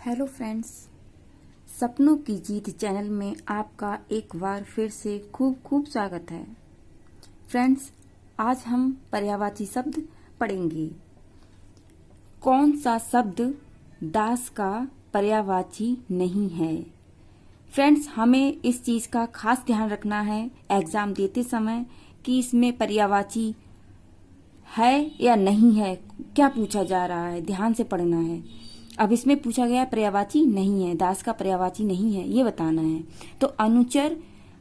Hello friends, सपनों की जीत channel में आपका एक बार फिर से खूब खूब स्वागत है। फ्रेंड्स, आज हम पर्यायवाची शब्द पढ़ेंगे। कौन सा शब्द दास का पर्यायवाची नहीं है? फ्रेंड्स, हमें इस चीज़ का खास ध्यान रखना है एग्ज़ाम देते समय कि इसमें पर्यायवाची है या नहीं है, क्या पूछा जा रहा है, ध्यान से पढ़ना है। अब इसमें पूछा गया पर्यायवाची नहीं है, दास का पर्यायवाची नहीं है, ये बताना है। तो अनुचर,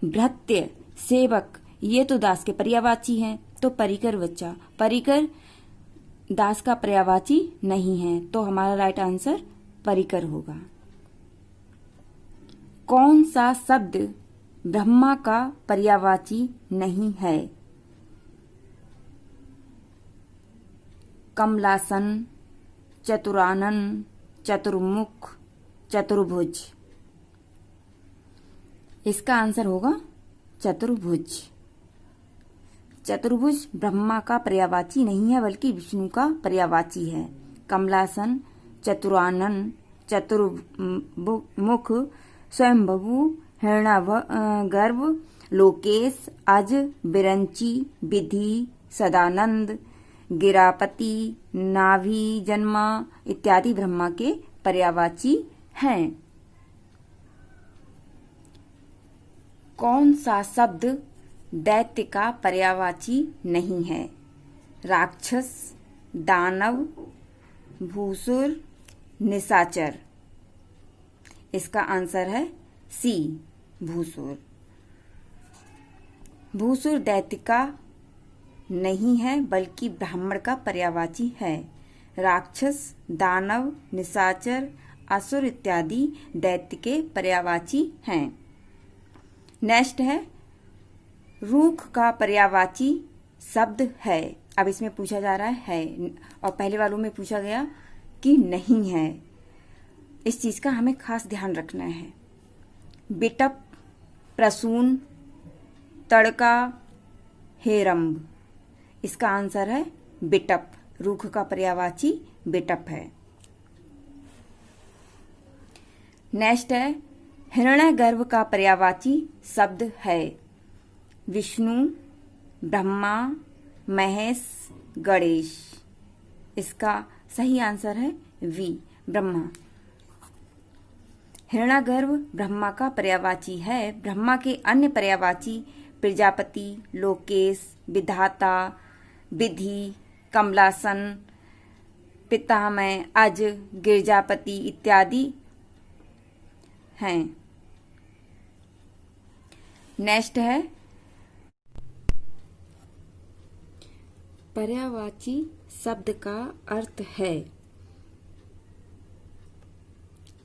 भृत्य, सेवक ये तो दास के पर्यायवाची हैं। तो परिकर बच्चा, परिकर दास का पर्यायवाची नहीं है, तो हमारा राइट आंसर परिकर होगा। कौन सा शब्द ब्रह्मा का पर्यायवाची नहीं है? कमलासन, चतुरानन, चतुर्मुख, चतुर्भुज। इसका आंसर होगा चतुर्भुज। चतुर्भुज ब्रह्मा का पर्यायवाची नहीं है, बल्कि विष्णु का पर्यायवाची है। कमलासन, चतुरानन, चतुर्मुख, स्वयंभू, हिरण्यगर्भ, लोकेश, अज, बिरंची, विधि, सदानंद, गिरापति, नाभि, जन्मा इत्यादि ब्रह्मा के पर्यायवाची हैं। कौन सा शब्द दैत्य का पर्यायवाची नहीं है? राक्षस, दानव, भूसुर, निशाचर। इसका आंसर है सी, भूसुर। भूसुर दैत्य का नहीं है, बल्कि ब्राह्मण का पर्यायवाची है। राक्षस, दानव, निशाचर, असुर इत्यादि दैत्य के पर्यायवाची हैं। नेक्स्ट है रूख का पर्यायवाची शब्द है। अब इसमें पूछा जा रहा है और पहले वालों में पूछा गया कि नहीं है। इस चीज का हमें खास ध्यान रखना है। बिटप, प्रसून, तड़का, हेरम्ब। इसका आंसर है बिटप। रूख का पर्यायवाची बिटप है। नेक्स्ट है हिरण्यगर्भ का पर्यायवाची शब्द है। विष्णु, ब्रह्मा, महेश, गणेश। इसका सही आंसर है वी, ब्रह्मा। हिरण्यगर्भ ब्रह्मा का पर्यायवाची है। ब्रह्मा के अन्य पर्यायवाची प्रजापति, लोकेश, विधाता, विधि, कमलासन, पितामह, अज, गिरजापति इत्यादि हैं। नेक्स्ट है पर्यायवाची शब्द का अर्थ है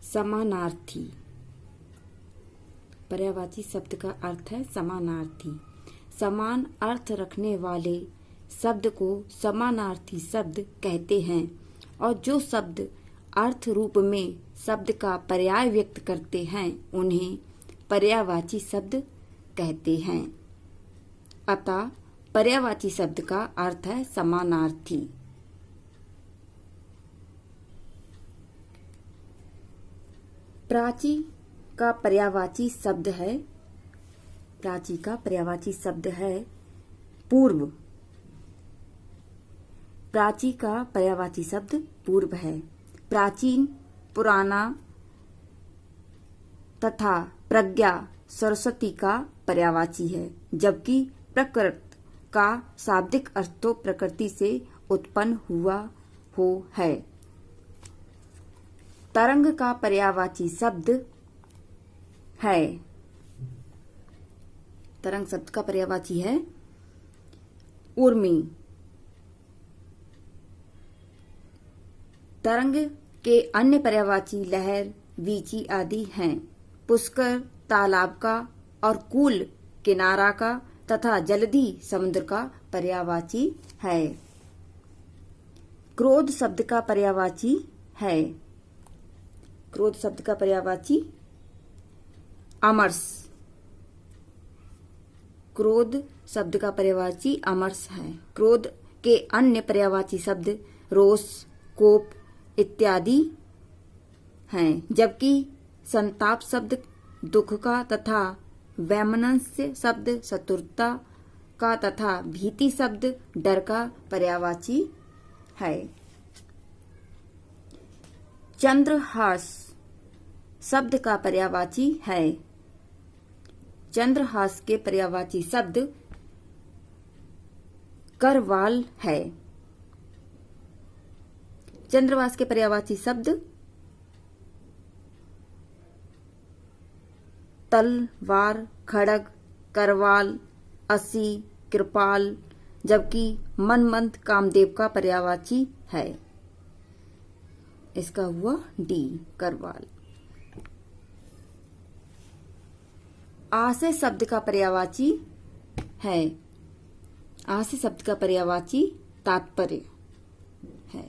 समानार्थी। पर्यायवाची शब्द का अर्थ है समानार्थी। समान अर्थ रखने वाले शब्द को समानार्थी शब्द कहते हैं, और जो शब्द अर्थ रूप में शब्द का पर्याय व्यक्त करते हैं उन्हें पर्यायवाची शब्द कहते हैं। अतः पर्यायवाची शब्द का अर्थ है समानार्थी। प्राची का पर्यायवाची शब्द है, प्राची का पर्यायवाची शब्द है पूर्व। प्राची का पर्यायवाची शब्द पूर्व है। प्राचीन, पुराना तथा प्रज्ञा सरस्वती का पर्यायवाची है, जबकि प्रकृत का शाब्दिक अर्थ तो प्रकृति से उत्पन्न हुआ हो है। तरंग का पर्यायवाची शब्द है, तरंग शब्द का पर्यायवाची है उर्मी। तरंग के अन्य पर्यायवाची लहर, वीची आदि हैं। पुष्कर तालाब का और कूल किनारा का तथा जलधि समुद्र का पर्यायवाची है। क्रोध शब्द का पर्यायवाची है, क्रोध शब्द का पर्यायवाची अमर्ष। क्रोध शब्द का पर्यायवाची अमर्ष है। क्रोध के अन्य पर्यायवाची शब्द रोष, कोप इत्यादि हैं, जबकि संताप शब्द दुख का तथा वैमनस्य शब्द चतुरता का तथा भीति शब्द डर का पर्यायवाची है। चंद्रहास शब्द का पर्यायवाची है। चंद्रहास के पर्यायवाची शब्द करवाल है। चंद्रहास के पर्यायवाची शब्द तलवार, खड़ग, करवाल, असी, कृपाल, जबकि मनमंद कामदेव का पर्यायवाची है। इसका हुआ डी, करवाल। आशय शब्द का पर्यायवाची है। आशय शब्द का पर्यायवाची तात्पर्य है।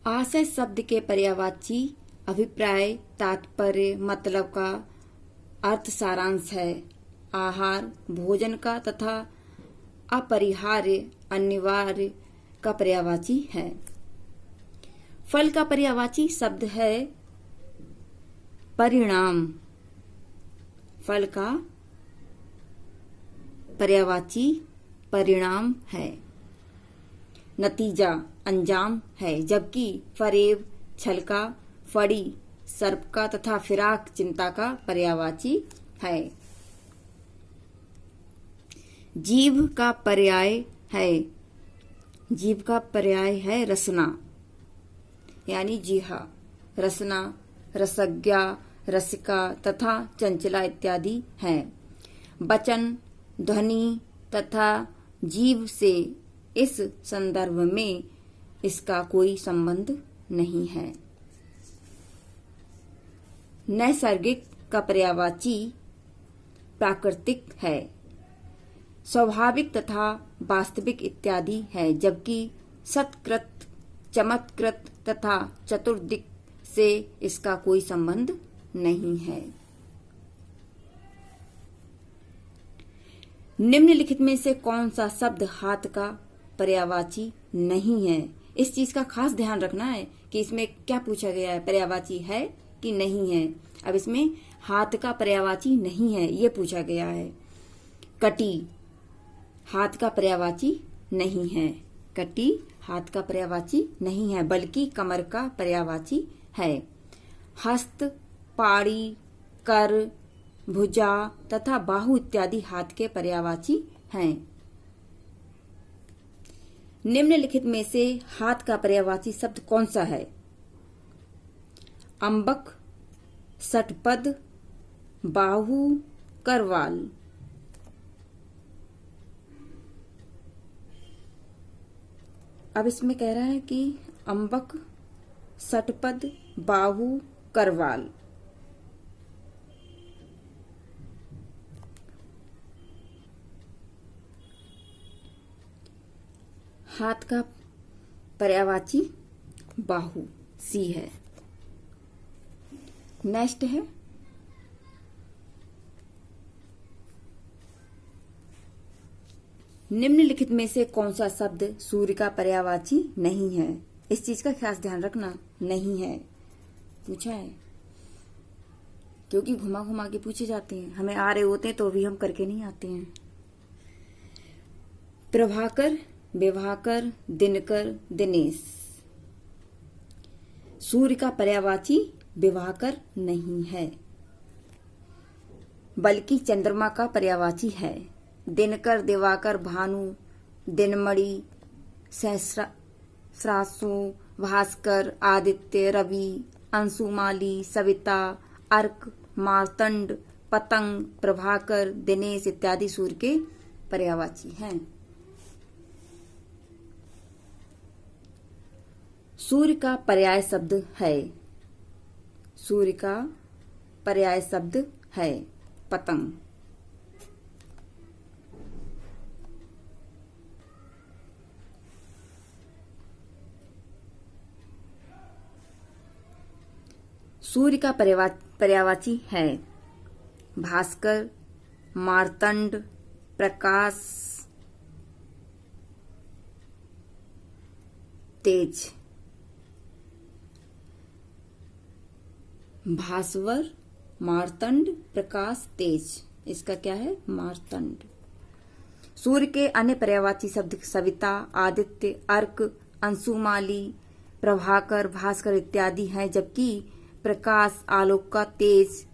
आशय शब्द के पर्यायवाची अभिप्राय, तात्पर्य, मतलब का अर्थ, सारांश है। आहार, भोजन का तथा अपरिहार्य, अनिवार्य का पर्यायवाची है। फल का पर्यायवाची शब्द है परिणाम। फल का पर्यायवाची परिणाम है। नतीजा, अंजाम है, जबकि फरेब, छलका, फड़ी, सर्प का तथा फिराक, चिंता का पर्यायवाची है। जीभ का पर्याय है। जीभ का पर्याय है रसना, यानी जीहा। रसना, रसज्ञा, रसिका तथा चंचला इत्यादि हैं। वचन, ध्वनि तथा जीव से इस संदर्भ में इसका कोई संबंध नहीं है। नैसर्गिक का पर्यायवाची प्राकृतिक है। स्वाभाविक तथा वास्तविक इत्यादि है, जबकि सत्कृत, चमत्कृत तथा चतुर्दिक से इसका कोई संबंध नहीं है। निम्नलिखित में से कौन सा शब्द हाथ का पर्यायवाची नहीं है? इस चीज का खास ध्यान रखना है कि इसमें क्या पूछा गया है, पर्यायवाची है कि नहीं है। अब इसमें हाथ का पर्यायवाची नहीं है, ये पूछा गया है। कटी हाथ का पर्यायवाची नहीं है। कटी हाथ का पर्यायवाची नहीं है, बल्कि कमर का पर्यायवाची है। हस्त, पाड़ी, कर, भुजा तथा बाहु इत्यादि हाथ के पर्यायवाची हैं। निम्नलिखित में से हाथ का पर्यायवाची शब्द कौन सा है? अम्बक, षटपद, बाहु, करवाल। अब इसमें कह रहा है कि अम्बक, षटपद, बाहु, करवाल। हाथ का पर्यायवाची बाहु, सी है। नेक्स्ट है निम्नलिखित में से कौन सा शब्द सूर्य का पर्यायवाची नहीं है? इस चीज का खास ध्यान रखना, नहीं है पूछा है, क्योंकि घुमा घुमा के पूछे जाते हैं। हमें आ रहे होते हैं तो भी हम करके नहीं आते हैं। प्रभाकर, विभाकर, दिनकर, दिनेश। सूर्य का पर्यायवाची विभाकर नहीं है, बल्कि चंद्रमा का पर्यायवाची है। दिनकर, दिवाकर, भानु, दिनमणि, सहस्रासु, भास्कर, आदित्य, रवि, अंशुमाली, सविता, अर्क, मार्तंड, पतंग, प्रभाकर, दिनेश इत्यादि सूर्य के पर्यायवाची हैं। सूर्य का पर्याय शब्द है। सूर्य का पर्याय शब्द है पतंग। सूर्य का पर्यायवाची है भास्कर, मार्तंड, प्रकाश, तेज। भास्वर, मार्तंड, प्रकाश, तेज। इसका क्या है? मार्तंड। सूर्य के अन्य पर्यायवाची शब्द सविता, आदित्य, अर्क, अंशुमाली, प्रभाकर, भास्कर इत्यादि हैं, जबकि प्रकाश आलोक का, तेज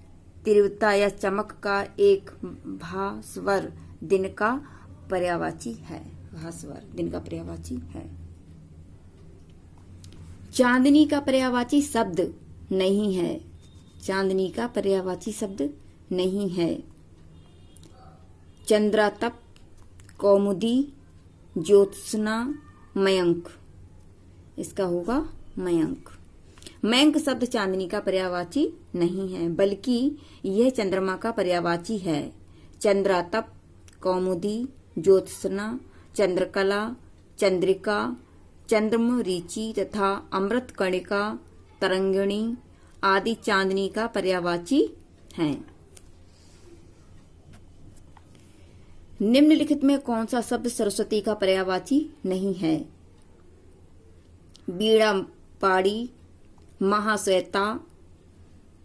तीव्रता या चमक का, एक भास्वर दिन का पर्यायवाची है। भास्वर दिन का पर्यायवाची है। चांदनी का पर्यायवाची शब्द नहीं है। चांदनी का पर्यायवाची शब्द नहीं है। चंद्रातप, कौमुदी, ज्योत्सना, मयंक। इसका होगा मयंक। मयंक शब्द चांदनी का पर्यायवाची नहीं है, बल्कि यह चंद्रमा का पर्यायवाची है। चंद्रातप, कौमुदी, ज्योत्सना, चंद्रकला, चंद्रिका, चंद्रमरीचि तथा अमृत कणिका, तरंगिणी आदि चांदनी का पर्यायवाची हैं। निम्नलिखित में कौन सा शब्द सरस्वती का पर्यायवाची नहीं है? बीड़ा पाड़ी, महाश्वेता,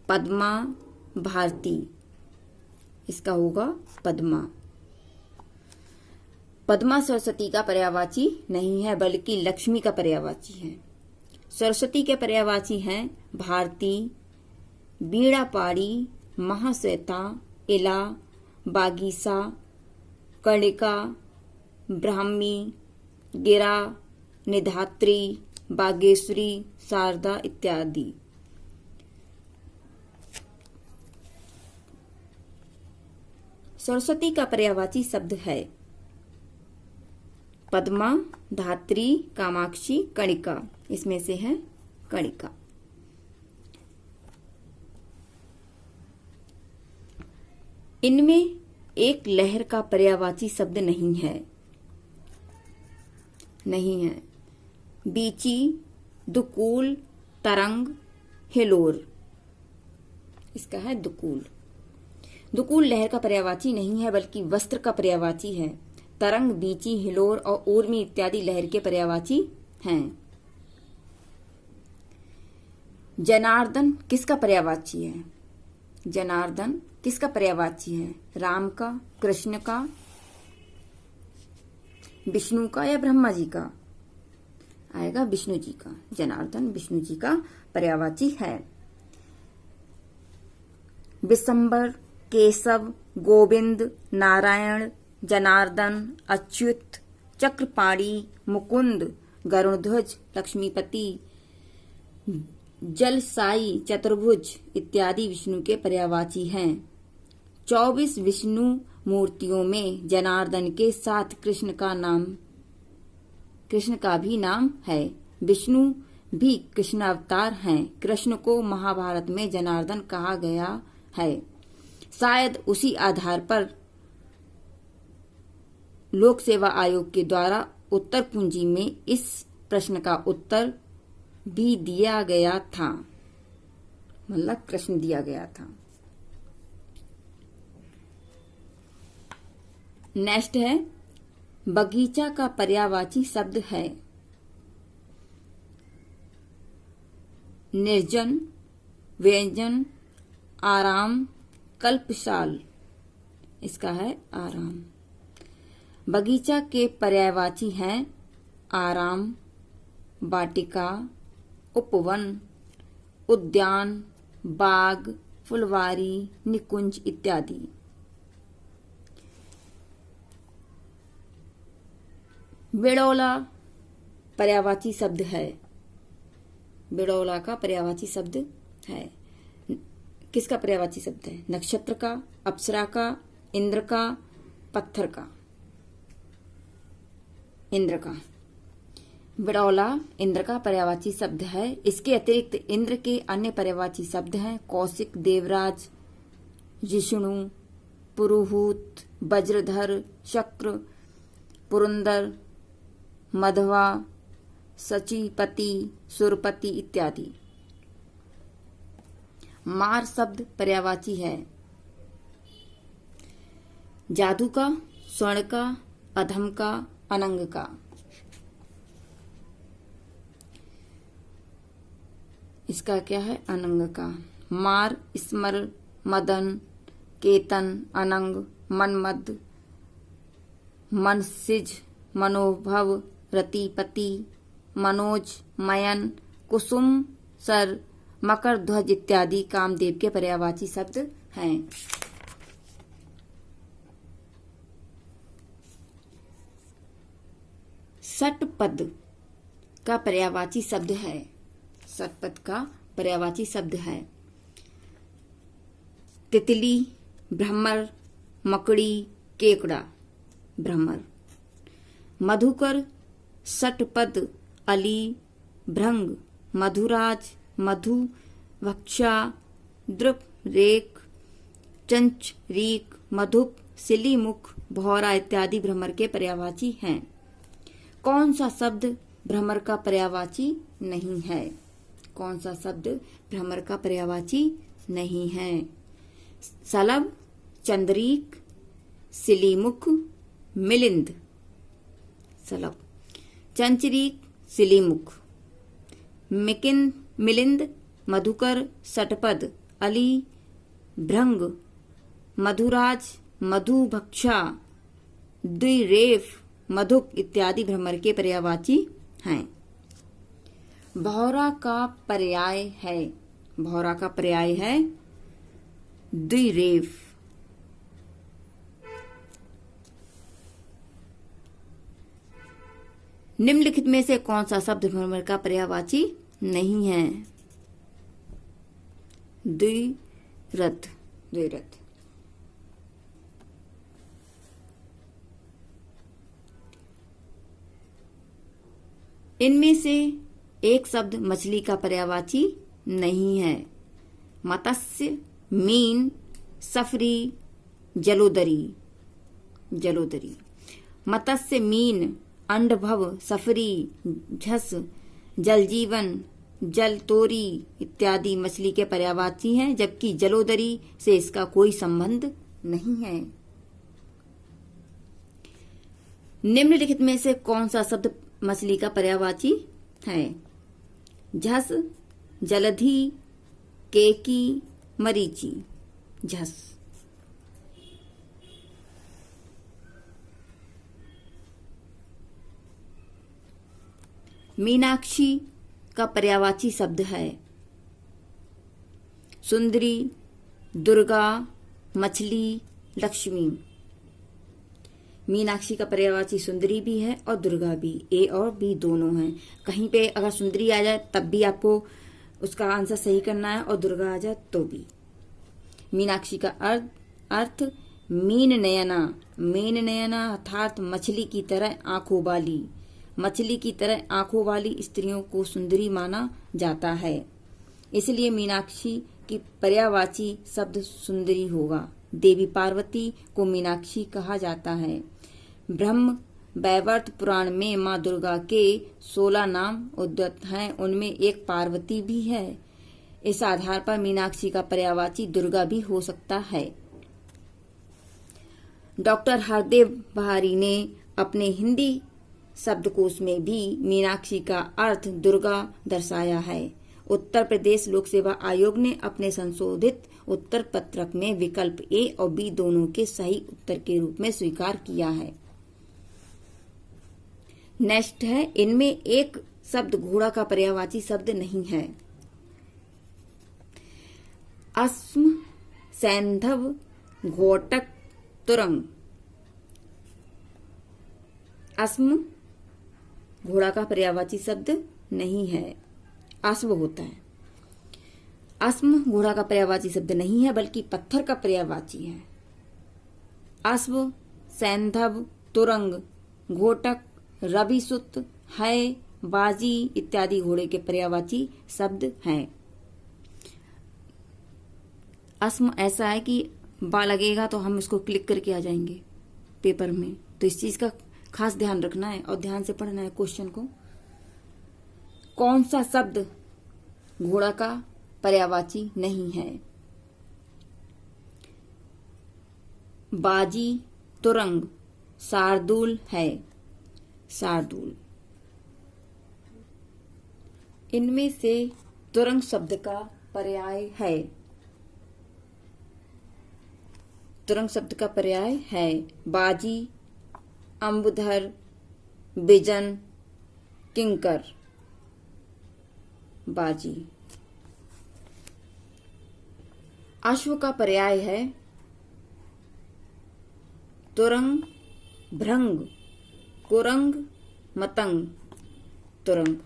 पद्मा, भारती। इसका होगा पद्मा। पद्मा सरस्वती का पर्यायवाची नहीं है, बल्कि लक्ष्मी का पर्यायवाची है। सरस्वती के पर्यायवाची हैं भारती, बीड़ा पाड़ी, महाश्वेता, इला, बागीसा, कर्णिका, ब्राह्मी, गिरा, निधात्री, बागेश्वरी, शारदा इत्यादि। सरस्वती का पर्यायवाची शब्द है पद्मा, धात्री, कामाक्षी, कणिका। इसमें से है कणिका। इनमें एक लहर का पर्यायवाची शब्द नहीं है। बीची, दुकूल, तरंग, हिलोर। इसका है दुकूल। दुकूल लहर का पर्यायवाची नहीं है, बल्कि वस्त्र का पर्यायवाची है। तरंग, बीची, हिलोर और ऊर्मी इत्यादि लहर के पर्यायवाची हैं। जनार्दन किसका पर्यायवाची है? जनार्दन किसका पर्यायवाची है? राम का, कृष्ण का, विष्णु का या ब्रह्मा जी का? आएगा विष्णु जी का। जनार्दन विष्णु जी का पर्यायवाची है। विशंबर, केशव, गोविंद, नारायण, जनार्दन, अच्युत, चक्रपाणी, मुकुंद, गरुड़ध्वज, लक्ष्मीपति, जलसाई, चतुर्भुज इत्यादि विष्णु के पर्यायवाची हैं। 24 विष्णु मूर्तियों में जनार्दन के साथ कृष्ण का भी नाम है। विष्णु भी कृष्ण अवतार हैं। कृष्ण को महाभारत में जनार्दन कहा गया है। शायद उसी आधार पर लोक सेवा आयोग के द्वारा उत्तर कुंजी में इस प्रश्न का उत्तर भी दिया गया था, मतलब प्रश्न दिया गया था। नेक्स्ट है बगीचा का पर्यायवाची शब्द है निर्जन, व्यंजन, आराम, कल्पशाल। इसका है आराम। बगीचा के पर्यायवाची हैं आराम, वाटिका, उपवन, उद्यान, बाग, फुलवारी, निकुंज इत्यादि। बिड़ौला पर्यायवाची शब्द है। बिड़ौला का पर्यायवाची शब्द है। किसका पर्यायवाची शब्द है? नक्षत्र का, अप्सरा का, इंद्र का, पत्थर का। इंद्र का। बिड़ौला इंद्र का पर्यायवाची शब्द है। इसके अतिरिक्त इंद्र के अन्य पर्यायवाची शब्द हैं कौशिक, देवराज, जिष्णु, पुरुहूत, वज्रधर, शक्र, पुरंदर, मधवा, सचीपति, सुरपति इत्यादि। मार शब्द पर्यायवाची है जादू का, स्वर्ण का, अधम का, अनंग का। इसका क्या है? अनंग का। मार, स्मर, मदन, केतन, अनंग, मनमद, मनसिज, मनोभव, रतिपति, मनोज, मयन, कुसुम, सर, मकर ध्वज इत्यादि कामदेव के पर्यायवाची शब्द हैं। षटपद का पर्यायवाची शब्द है। षटपद का पर्यायवाची शब्द है तितली, भ्रमर, मकड़ी, केकड़ा। भ्रमर। मधुकर, षटपद, अली, भृंग, मधुराज, मधु, वक्षा, द्रुप, रेख, चंच, रीक, मधुप, सिलीमुख, भौरा इत्यादि भ्रमर के पर्यायवाची हैं। कौन सा शब्द भ्रमर का पर्यायवाची नहीं है? कौन सा शब्द भ्रमर का पर्यायवाची नहीं है? सलभ, चंद्रीक, सिलीमुख, मिलिंद। सलभ, चंचरीक, सिलीमुख, मिलिंद, मधुकर, षटपद, अली, भृंग, मधुराज, मधुभक्षा, द्विरेफ, मधुप इत्यादि भ्रमर के पर्यायवाची हैं। भौरा का पर्याय है। भौरा का पर्याय है द्विरेफ। निम्नलिखित में से कौन सा शब्द भ्रमर का पर्यायवाची नहीं है? द्विरथ। द्विरथ। इनमें से एक शब्द मछली का पर्यायवाची नहीं है। मत्स्य, मीन, सफरी, जलोदरी। जलोदरी। मत्स्य, मीन, अंडभव, सफरी, झस, जलजीवन, जलतोरी इत्यादि मछली के पर्यायवाची हैं, जबकि जलोदरी से इसका कोई संबंध नहीं है। निम्नलिखित में से कौन सा शब्द मछली का पर्यायवाची है? झस, जलधि, केकी, मरीचि। झस। मीनाक्षी का पर्यायवाची शब्द है सुंदरी, दुर्गा, मछली, लक्ष्मी। मीनाक्षी का पर्यायवाची सुंदरी भी है और दुर्गा भी। ए और बी दोनों हैं। कहीं पे अगर सुंदरी आ जाए तब भी आपको उसका आंसर सही करना है और दुर्गा आ जाए तो भी। मीनाक्षी का अर्थ मीन नयना। मीन नयना अर्थात मछली की तरह आंखों वाली। मछली की तरह आंखों वाली स्त्रियों को सुंदरी माना जाता है, इसलिए मीनाक्षी की पर्यायवाची शब्द सुंदरी होगा। देवी पार्वती को मीनाक्षी कहा जाता है। ब्रह्म वैवर्त पुराण में माँ दुर्गा के 16 नाम उद्धृत हैं, उनमें एक पार्वती भी है। इस आधार पर मीनाक्षी का पर्यायवाची दुर्गा भी हो सकता है। डॉक्टर हरदेव बहारी ने अपने हिंदी शब्दकोश में भी मीनाक्षी का अर्थ दुर्गा दर्शाया है। उत्तर प्रदेश लोक सेवा आयोग ने अपने संशोधित उत्तर पत्रक में विकल्प ए और बी दोनों के सही उत्तर के रूप में स्वीकार किया है। नेक्स्ट है, इनमें एक शब्द घोड़ा का पर्यायवाची शब्द नहीं है। अस्म, सैंधव, घोटक, तुरंग। अस्म घोड़ा का पर्यायवाची शब्द नहीं है, अश्व होता है। अस्म घोड़ा का पर्यायवाची शब्द नहीं है बल्कि पत्थर का पर्यायवाची है। अश्व, सैंधव, तुरंग, घोटक, रविसुत, है, बाजी इत्यादि घोड़े के पर्यायवाची शब्द हैं। अस्म ऐसा है कि बा लगेगा तो हम इसको क्लिक करके आ जाएंगे पेपर में, तो इस चीज का खास ध्यान रखना है और ध्यान से पढ़ना है क्वेश्चन को। कौन सा शब्द घोड़ा का पर्यायवाची नहीं है? बाजी, तुरंग, शार्दूल है। शार्दूल। इनमें से तुरंग शब्द का पर्याय है तुरंग शब्द का पर्याय है बाजी, अम्बुधर, बिजन, किंकर। बाजी। अश्व का पर्याय है तुरंग, भृंग, कुरंग, मतंग। तुरंग।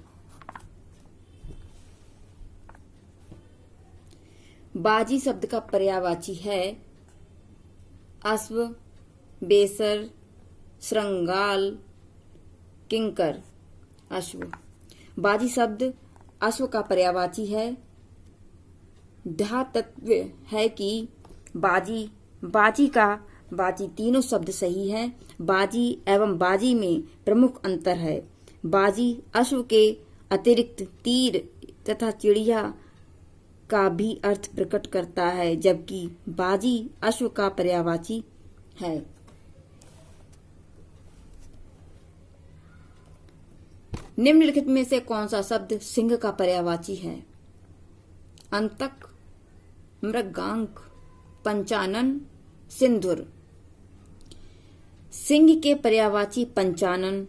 बाजी शब्द का पर्यायवाची है अश्व, बेसर, श्रृंगाल, किंकर। अश्व। बाजी शब्द अश्व का पर्यायवाची है। धातत्व है कि बाजी तीनों शब्द सही हैं। बाजी एवं बाजी में प्रमुख अंतर है। बाजी अश्व के अतिरिक्त तीर तथा चिड़िया का भी अर्थ प्रकट करता है, जबकि बाजी अश्व का पर्यायवाची है। निम्नलिखित में से कौन सा शब्द सिंह का पर्यायवाची है? अंतक, मृगांक, पंचानन, सिंधुर। सिंह के पर्यायवाची पंचानन,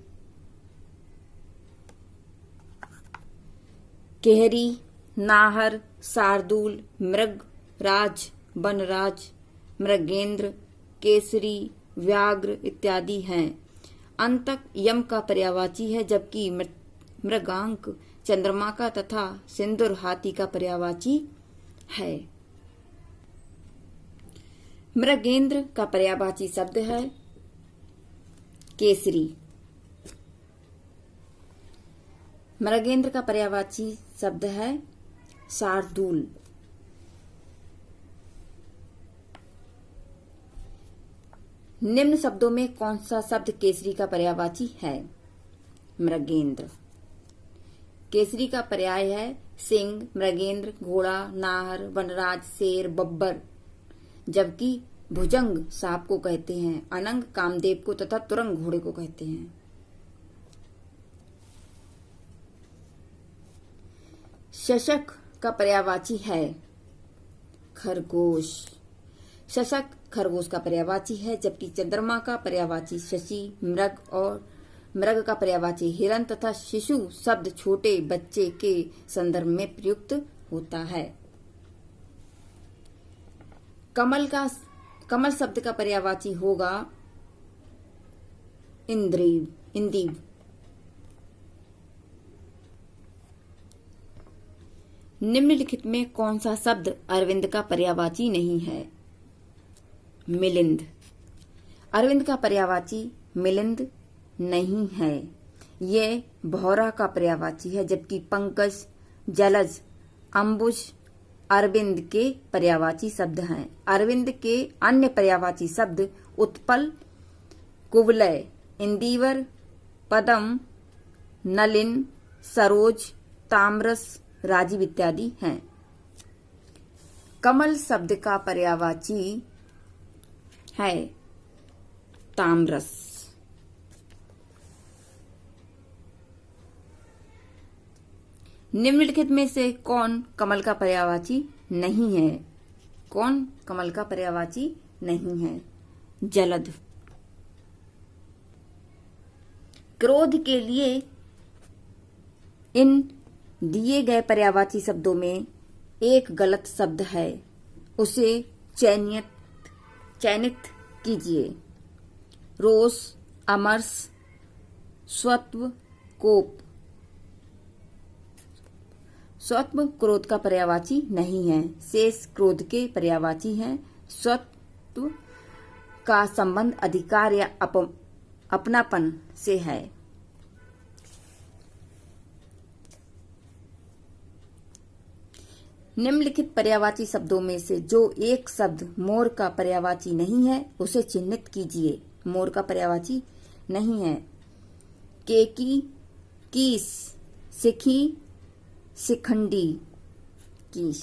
केहरी, नाहर, शार्दूल, मृग, राज, वनराज, मृगेंद्र, केसरी, व्याघ्र इत्यादि हैं। अंतक यम का पर्यायवाची है, जबकि मृगांक चंद्रमा का तथा सिंदूर हाथी का पर्यायवाची है। मृगेंद्र का पर्यायवाची शब्द है केसरी। मृगेंद्र का पर्यायवाची शब्द है शार्दूल। निम्न शब्दों में कौन सा शब्द केसरी का पर्यायवाची है? मृगेंद्र। केसरी का पर्याय है सिंह, मृगेंद्र, घोड़ा, नाहर, वनराज, शेर, बब्बर, जबकि भुजंग सांप को कहते हैं, अनंग कामदेव को तथा तुरंग घोड़े को कहते हैं। शशक का पर्यायवाची है खरगोश। शशक खरगोश का पर्यायवाची है, जबकि चंद्रमा का पर्यायवाची शशि, मृग का पर्यायवाची हिरण तथा शिशु शब्द छोटे बच्चे के संदर्भ में प्रयुक्त होता है। कमल शब्द का पर्यायवाची होगा इंदीव। निम्नलिखित में कौन सा शब्द अरविंद का पर्यायवाची नहीं है? मिलिंद। अरविंद का पर्यायवाची मिलिंद नहीं है। ये भौरा का पर्यायवाची है, जबकि पंकज, जलज, अंबुज अरविंद के पर्यायवाची शब्द हैं। अरविंद के अन्य पर्यायवाची शब्द उत्पल, कुवलय, इंदिवर, पदम, नलिन, सरोज, ताम्रस, राजीव इत्यादि हैं। कमल शब्द का पर्यायवाची है ताम्रस। निम्नलिखित में से कौन कमल का पर्यायवाची नहीं है? कौन कमल का पर्यायवाची नहीं है? जलद। क्रोध के लिए इन दिए गए पर्यायवाची शब्दों में एक गलत शब्द है, उसे चयनित कीजिए। रोष, अमर्ष, स्वत्व, कोप। स्वत्व क्रोध का पर्यायवाची नहीं है, शेष क्रोध के पर्यायवाची हैं। स्वत्व का संबंध अधिकार या अपनापन से है। निम्नलिखित पर्यायवाची शब्दों में से जो एक शब्द मोर का पर्यायवाची नहीं है, उसे चिन्हित कीजिए। मोर का पर्यायवाची नहीं है। केकी, कीस, सिखी, शिखंडी, कीस।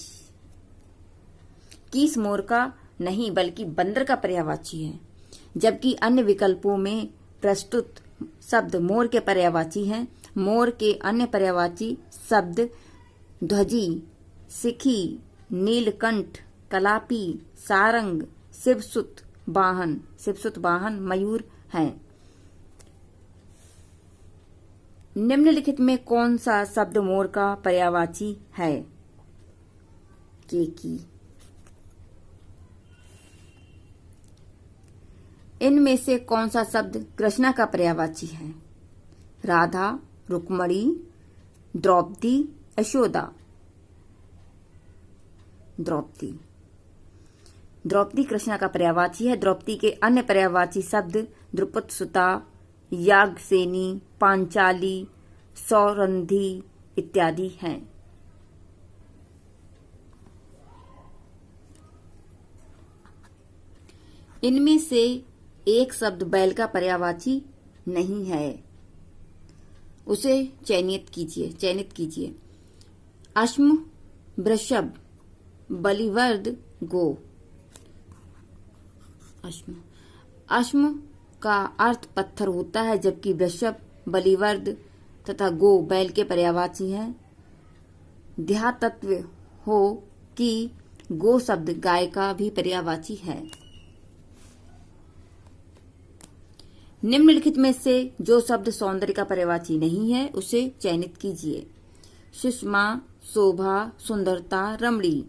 कीस मोर का नहीं बल्कि बंदर का पर्यायवाची है, जबकि अन्य विकल्पों में प्रस्तुत शब्द मोर के पर्यायवाची हैं। मोर के अन्य पर्यायवाची शब्द ध्वजी, सिखी, नीलकंठ, कलापी, सारंग, शिवसुत, वाहन, शिवसुत वाहन मयूर हैं। निम्नलिखित में कौन सा शब्द मोर का पर्यायवाची है? केकी। इनमें से कौन सा शब्द कृष्णा का पर्यायवाची है? राधा, रुक्मणी, द्रौपदी, यशोदा। द्रौपदी। द्रौपदी कृष्णा का पर्यायवाची है। द्रौपदी के अन्य पर्यायवाची शब्द द्रुपद सुता, याज्ञसेनी, पांचाली, सौरंधी इत्यादि हैं। इनमें से एक शब्द बैल का पर्यायवाची नहीं है, उसे चयनित कीजिए। अश्म, वृषभ, बलिवर्द, गो। अश्म का अर्थ पत्थर होता है, जबकि वृषभ, बलिवर्द तथा गो बैल के पर्यायवाची हैं। ध्यातत्व हो कि गो शब्द गाय का भी पर्यायवाची है। निम्नलिखित में से जो शब्द सौंदर्य का पर्यायवाची नहीं है उसे चयनित कीजिए। सुषमा, शोभा, सुंदरता, रमणी।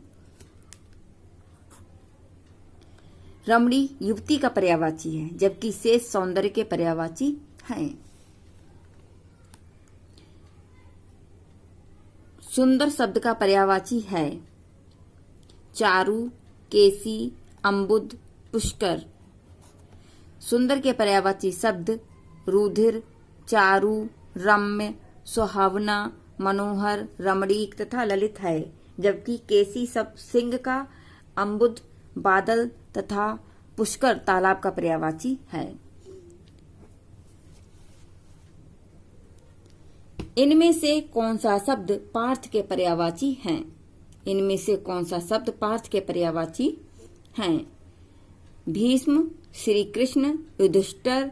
रमणी युवती का पर्यायवाची है, जबकि शेष सौंदर्य के पर्यायवाची हैं। सुंदर शब्द का पर्यायवाची है चारु, केसी, अम्बुद, पुष्कर। सुंदर के पर्यायवाची शब्द रुधिर, चारु, रम्य, सुहावना, मनोहर, रमणीक तथा ललित है, जबकि केसी शब्द सिंह का, अम्बुद बादल तथा पुष्कर तालाब का पर्यायवाची है। इनमें से कौन सा शब्द पार्थ के पर्यायवाची हैं? इनमें से कौन सा शब्द पार्थ के पर्यायवाची हैं? भीष्म, श्री कृष्ण, युधिष्ठिर,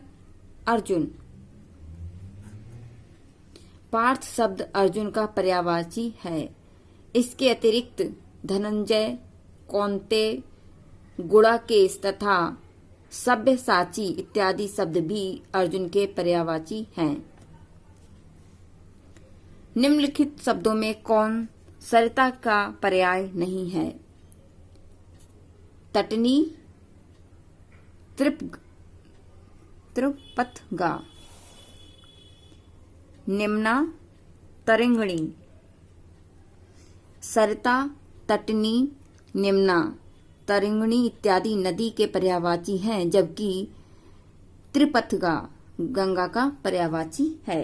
अर्जुन। पार्थ शब्द अर्जुन का पर्यायवाची है। इसके अतिरिक्त धनंजय, कौन्तेय, गुड़ाकेश तथा सब्यसाची इत्यादि शब्द भी अर्जुन के पर्यायवाची हैं। निम्नलिखित शब्दों में कौन सरिता का पर्याय नहीं है? तटनी, त्रिपथगा, निम्ना, तरिंगणी। सरिता, तटनी, निम्ना, तरिंगणी इत्यादि नदी के पर्यायवाची हैं, जबकि त्रिपथगा गंगा का पर्यायवाची है।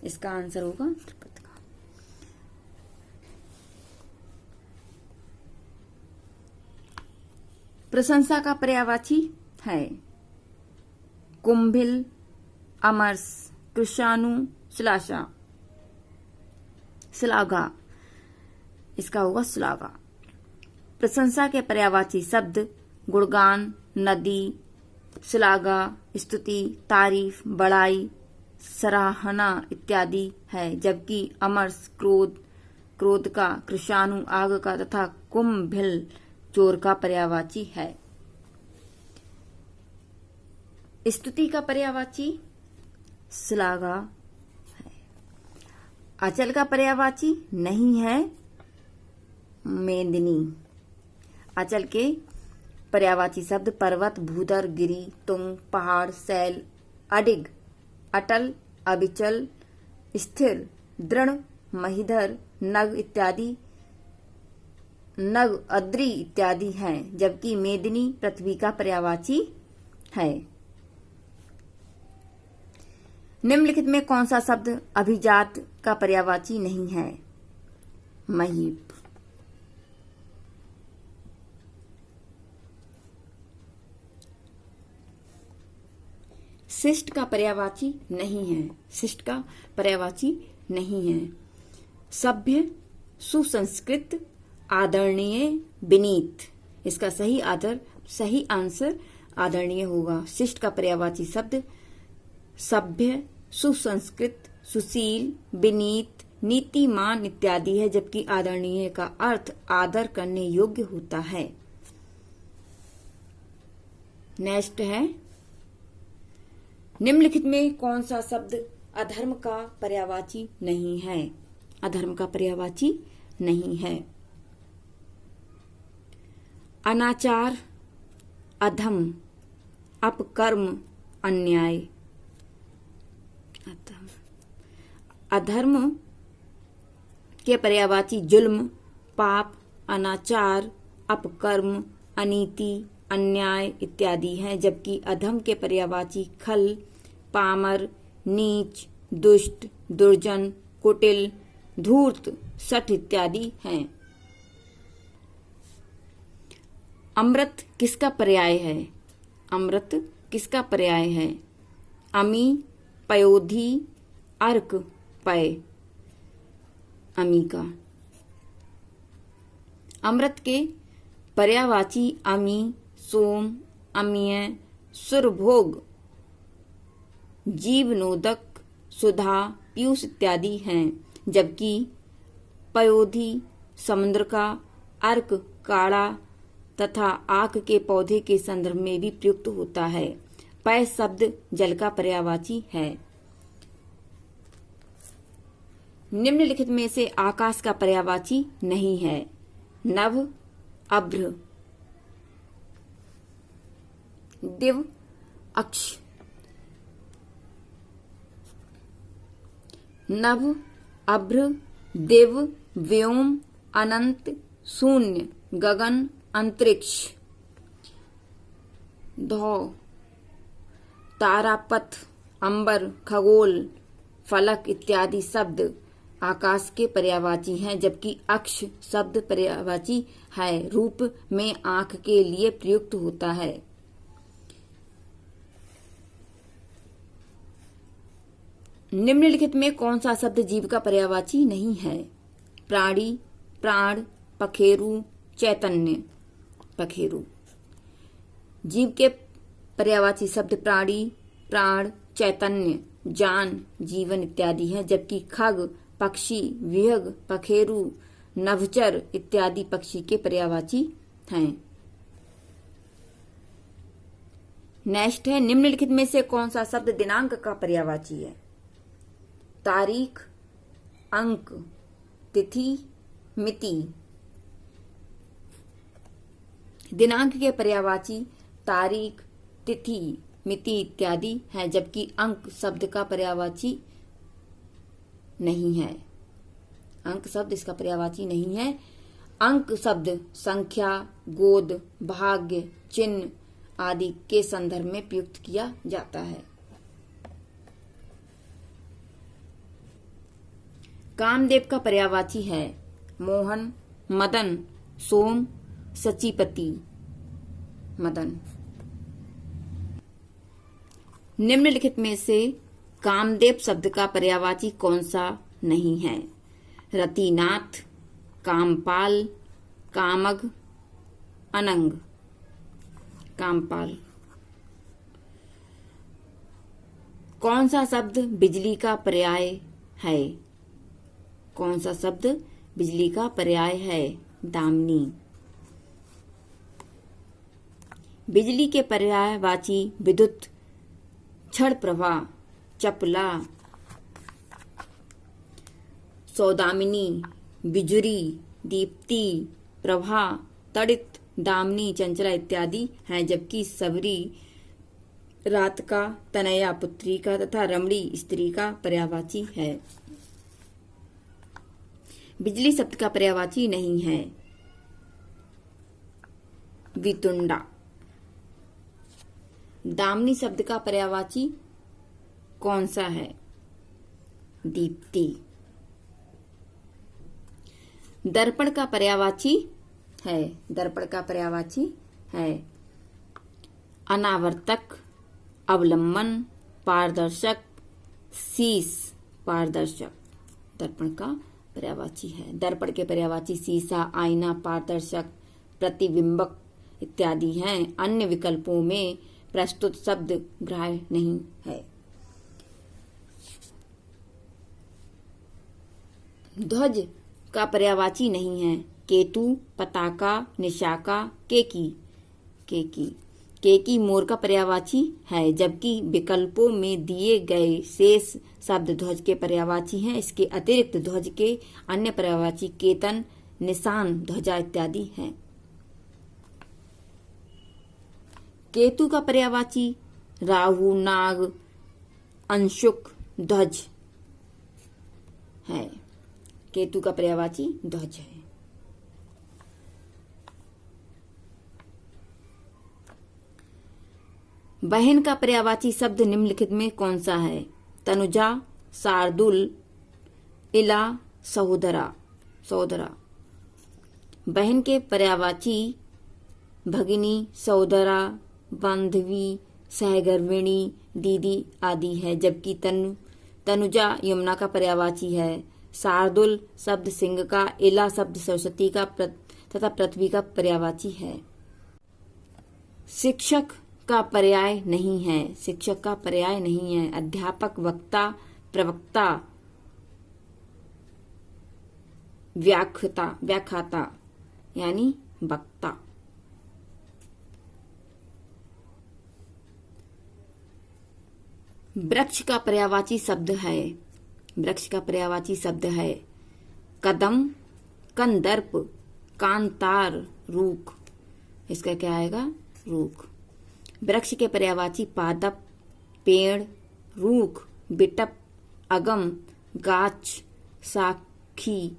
इसका आंसर होगा त्रिपथगा। प्रशंसा का पर्यायवाची है कुंभिल, अमरस, कृशानु, श्लाघा। श्लाघा, इसका होगा श्लाघा। प्रशंसा के पर्यायवाची शब्द गुणगान, नदी, श्लाघा, स्तुति, तारीफ, बड़ाई, सराहना इत्यादि है, जबकि अमरस क्रोध का, कृशानु आग का तथा कुंभिल चोर का पर्यायवाची है। स्तुति का पर्यायवाची श्लाघा है। अचल का पर्यायवाची नहीं है मेदिनी। अचल के पर्यायवाची शब्द पर्वत, भूधर, गिरि, तुंग, पहाड़, शैल, अडिग, अटल, अविचल, स्थिर, दृढ़, महीधर, नग इत्यादि, नग, अद्री इत्यादि हैं, जबकि मेदिनी पृथ्वी का पर्यायवाची है। निम्नलिखित में कौन सा शब्द अभिजात का पर्यायवाची नहीं है? महीप। शिष्ट का पर्यायवाची नहीं है। शिष्ट का पर्यायवाची नहीं है। सभ्य, सुसंस्कृत, आदरणीय, विनीत। इसका सही आंसर आदरणीय होगा। शिष्ट का पर्यायवाची शब्द सभ्य, सुसंस्कृत, सुशील, विनीत, नीतिमान इत्यादि है, जबकि आदरणीय का अर्थ आदर करने योग्य होता है। नेक्स्ट है, निम्नलिखित में कौन सा शब्द अधर्म का पर्यायवाची नहीं है? अधर्म का पर्यायवाची नहीं है। अनाचार, अधम, अपकर्म, अन्याय। अधर्म के पर्यायवाची जुल्म, पाप, अनाचार, अपकर्म, अनीति, अन्याय इत्यादि हैं, जबकि अधम के पर्यायवाची खल, पामर, नीच, दुष्ट, दुर्जन, कुटिल, धूर्त, शठ इत्यादि हैं। अमृत किसका पर्याय है? अमृत किसका पर्याय है? अमी, पयोधी, अर्क, पय। अमी का। अमृत के पर्यायवाची अमी, सोम, अमीय, सुरभोग, जीवनोदक, सुधा, पीयूष इत्यादि हैं, जबकि पयोधी समुद्र का, अर्क काड़ा तथा आक के पौधे के संदर्भ में भी प्रयुक्त होता है। पय शब्द जल का पर्यायवाची है। निम्नलिखित में से आकाश का पर्यायवाची नहीं है। नभ, अभ्र, दिव, अक्ष। नभ, अभ्र, दिव, व्योम, अनंत, शून्य, गगन, अंतरिक्ष। धौ, तारापथ, अंबर, खगोल, फलक इत्यादि शब्द आकाश के पर्यायवाची हैं, जबकि अक्ष शब्द पर्यायवाची है, रूप में आंख के लिए प्रयुक्त होता है। निम्नलिखित में कौन सा शब्द जीव का पर्यायवाची नहीं है? प्राणी, प्राण, पखेरु, चैतन्य। पखेरु। जीव के पर्यायवाची शब्द प्राणी, प्राण, चैतन्य, जान, जीवन इत्यादि हैं, जबकि खग, पक्षी, विहग, पखेरु, नभचर इत्यादि पक्षी के पर्यायवाची हैं। नेक्स्ट है, निम्नलिखित में से कौन सा शब्द दिनांक का पर्यायवाची है? तारीख, अंक, तिथि, मिति। दिनांक के पर्यायवाची तारीख, तिथि, मिति इत्यादि हैं, जबकि अंक शब्द का पर्यायवाची नहीं है। अंक शब्द इसका पर्यायवाची नहीं है। अंक शब्द संख्या, गोद, भाग्य, चिन्ह आदि के संदर्भ में प्रयुक्त किया जाता है। कामदेव का पर्यायवाची है मोहन, मदन, सोम, सचीपति। मदन। निम्नलिखित में से कामदेव शब्द का पर्यायवाची कौन सा नहीं है? रतिनाथ, कामपाल, कामग, अनंग। कामपाल। कौन सा शब्द बिजली का पर्याय है? कौन सा शब्द बिजली का पर्याय है? दामिनी। बिजली के पर्यायवाची विद्युत, क्षण प्रभा, चपला, सौदामिनी, बिजुरी, दीप्ति, प्रभा, तड़ित, दामिनी, चंचला इत्यादि हैं, जबकि सबरी रात का, तनया पुत्री का तथा रमणी स्त्री का पर्यायवाची है। बिजली शब्द का पर्यायवाची नहीं है। वितुंडा। दामिनी शब्द का पर्यायवाची कौन सा है? दीप्ति। दर्पण का पर्यायवाची है। दर्पण का पर्यायवाची है अनावर्तक, अवलंबन, पारदर्शक, शीश, पारदर्शक। दर्पण का पर्यायवाची है। दर्पण के पर्यायवाची शीशा, आईना, पारदर्शक, प्रतिबिंबक इत्यादि हैं। अन्य विकल्पों में प्रस्तुत शब्द ग्राह्य नहीं है। ध्वज का पर्यायवाची नहीं है। केतु, पताका, निशाका, केकी। केकी। केकी मोर का पर्यायवाची है, जबकि विकल्पों में दिए गए शेष शब्द ध्वज के पर्यायवाची हैं। इसके अतिरिक्त ध्वज के अन्य पर्यायवाची केतन, निशान, ध्वजा इत्यादि हैं। केतु का पर्यायवाची राहु, नाग, अंशुक, ध्वज है। केतु का पर्यायवाची ध्वज है। बहन का पर्यायवाची शब्द निम्नलिखित में कौन सा है? तनुजा, शार्दुल, इला, सहोदरा। सहोदरा। बहन के पर्यायवाची भगिनी, सहोदरा, बांधवी, सहगर्भिणी, दीदी आदि है, जबकि तनुजा यमुना का पर्यायवाची है। शार्दुल शब्द सिंह का, इला शब्द सरस्वती का तथा पृथ्वी का पर्यायवाची है। शिक्षक का पर्याय नहीं है। शिक्षक का पर्याय नहीं है। अध्यापक, वक्ता, प्रवक्ता, व्याख्याता यानी वक्ता। वृक्ष का पर्यायवाची शब्द है। वृक्ष का पर्यायवाची शब्द है कदम, कंदर्प, कांतार, रूख। इसका क्या आएगा? रूख। वृक्ष के पर्यायवाची पादप, पेड़, रूख, बिटप, अगम, गाछ, साखी,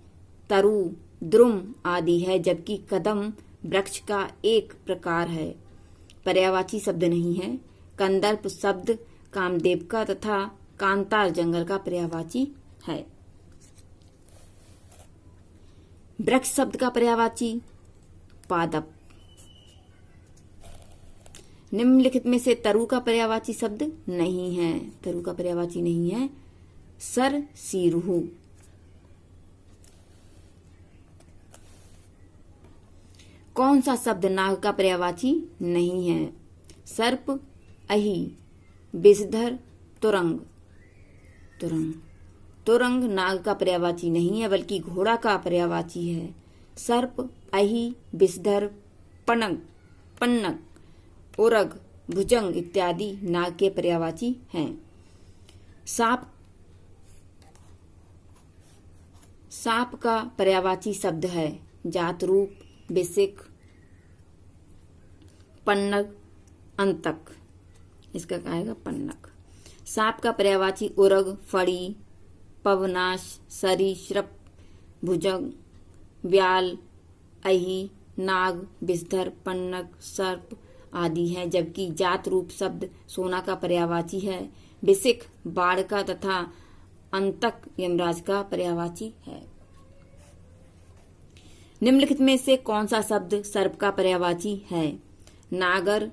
तरु, द्रुम आदि है, जबकि कदम वृक्ष का एक प्रकार है, पर्यायवाची शब्द नहीं है। कंदर्प शब्द कामदेव का तथा कांतार जंगल का पर्यायवाची है। वृक्ष शब्द का पर्यायवाची पादप। निम्नलिखित में से तरु का पर्यायवाची शब्द नहीं है। तरु का पर्यायवाची नहीं है। सर, सीरुहु। कौन सा शब्द नाग का पर्यायवाची नहीं है? सर्प, अहि, विषधर, तुरंग। तुरंग। तुरंग नाग का पर्यायवाची नहीं है, बल्कि घोड़ा का पर्यायवाची है। सर्प, अहि, विषधर, पन्नग, उरग, भुजंग इत्यादि नाग के पर्यायवाची हैं। सांप का पर्यायवाची शब्द है जातरूप, बिसिक, पन्नग, अंतक। इसका क्या आएगा? पन्नग। सांप का पर्यायवाची उरग, फड़ी, पवनाश, सरीसृप, भुजंग, व्याल, अहि, नाग, विषधर, पन्नग, सर्प आदि हैं, जबकि जात रूप शब्द सोना का पर्यायवाची है। बिसिक बाढ़ का तथा अंतक यमराज का पर्यायवाची है। निम्नलिखित में से कौन सा शब्द सर्प का पर्यायवाची है? नागर,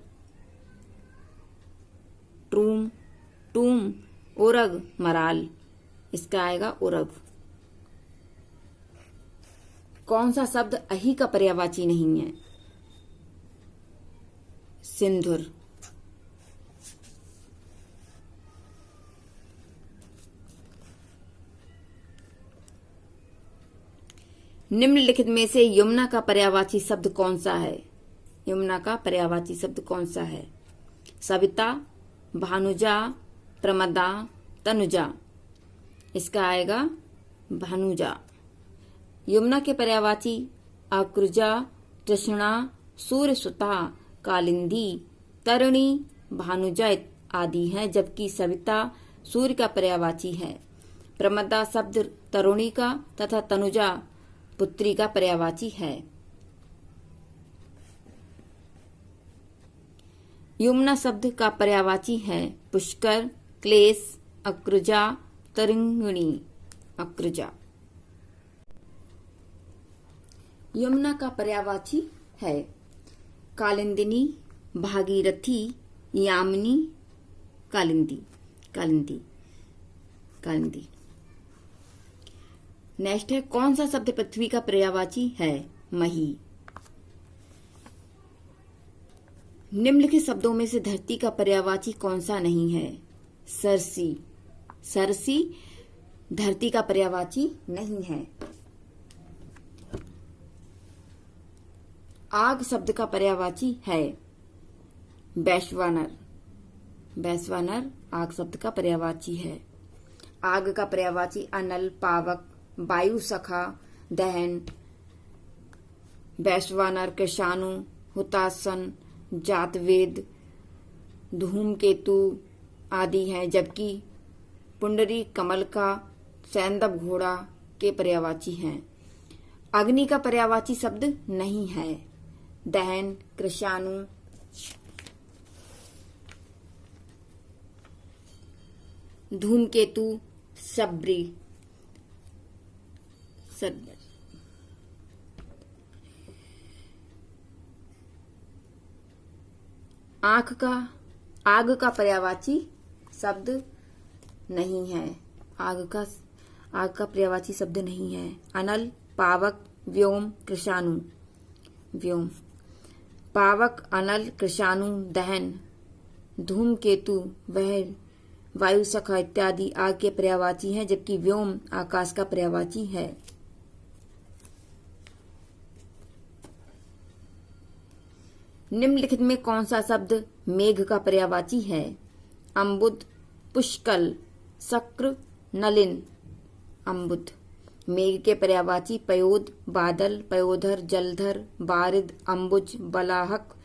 टूम, उरग, मराल। इसका आएगा उरग। कौन सा शब्द अहि का पर्यायवाची नहीं है? सिंधुर। निम्नलिखित में से यमुना का पर्यायवाची शब्द कौन सा है? यमुना का पर्यायवाची शब्द कौन सा है? सविता, भानुजा, प्रमदा, तनुजा। इसका आएगा भानुजा। यमुना के पर्यायवाची अक्रुजा, तृष्णा, सूर्यसुता, कालिंदी, तरुणी, भानुजा आदि हैं, जबकि सविता सूर्य का पर्यायवाची है। प्रमदा शब्द तरुणी का तथा तनुजा पुत्री का पर्यायवाची है। यमुना शब्द का पर्यायवाची है पुष्कर, क्लेश, अक्रुजा, तरिंगिणी। अक्रुजा। यमुना का पर्यायवाची है कालिंदिनी, भागीरथी, यामिनी, कालिंदी। नेक्स्ट है कौन सा शब्द पृथ्वी का पर्यायवाची है? मही। निम्नलिखित शब्दों में से धरती का पर्यायवाची कौन सा नहीं है? सरसी। सरसी धरती का पर्यायवाची नहीं है। आग शब्द का पर्यायवाची है वैश्वानर। वैश्वानर आग शब्द का पर्यायवाची है। आग का पर्यायवाची अनल, पावक, वायु सखा, दहन, वैश्वानर, कृशाणु, हुतासन, जातवेद, धूमकेतु आदि हैं, जबकि पुंडरी, कमल का, सैंदव घोड़ा के पर्यायवाची हैं। अग्नि का पर्यायवाची शब्द नहीं है। दहन, कृशाणु, धूमकेतु, शबरी। आग का पर्यायवाची शब्द नहीं है। आग का पर्यायवाची शब्द नहीं है। अनल, पावक, व्योम, कृशाणु। व्योम, पावक, अनल, कृशाणु, दहन, धूमकेतु, वह, वायु सखा इत्यादि आग के पर्यायवाची हैं, जबकि व्योम आकाश का पर्यायवाची है। निम्नलिखित में कौन सा शब्द मेघ का पर्यायवाची है? अम्बुद, पुष्कल, शक्र, नलिन। अम्बुद। मेघ के पर्यायवाची पयोद, बादल, पयोधर, जलधर, बारिद, अम्बुज, बलाहक,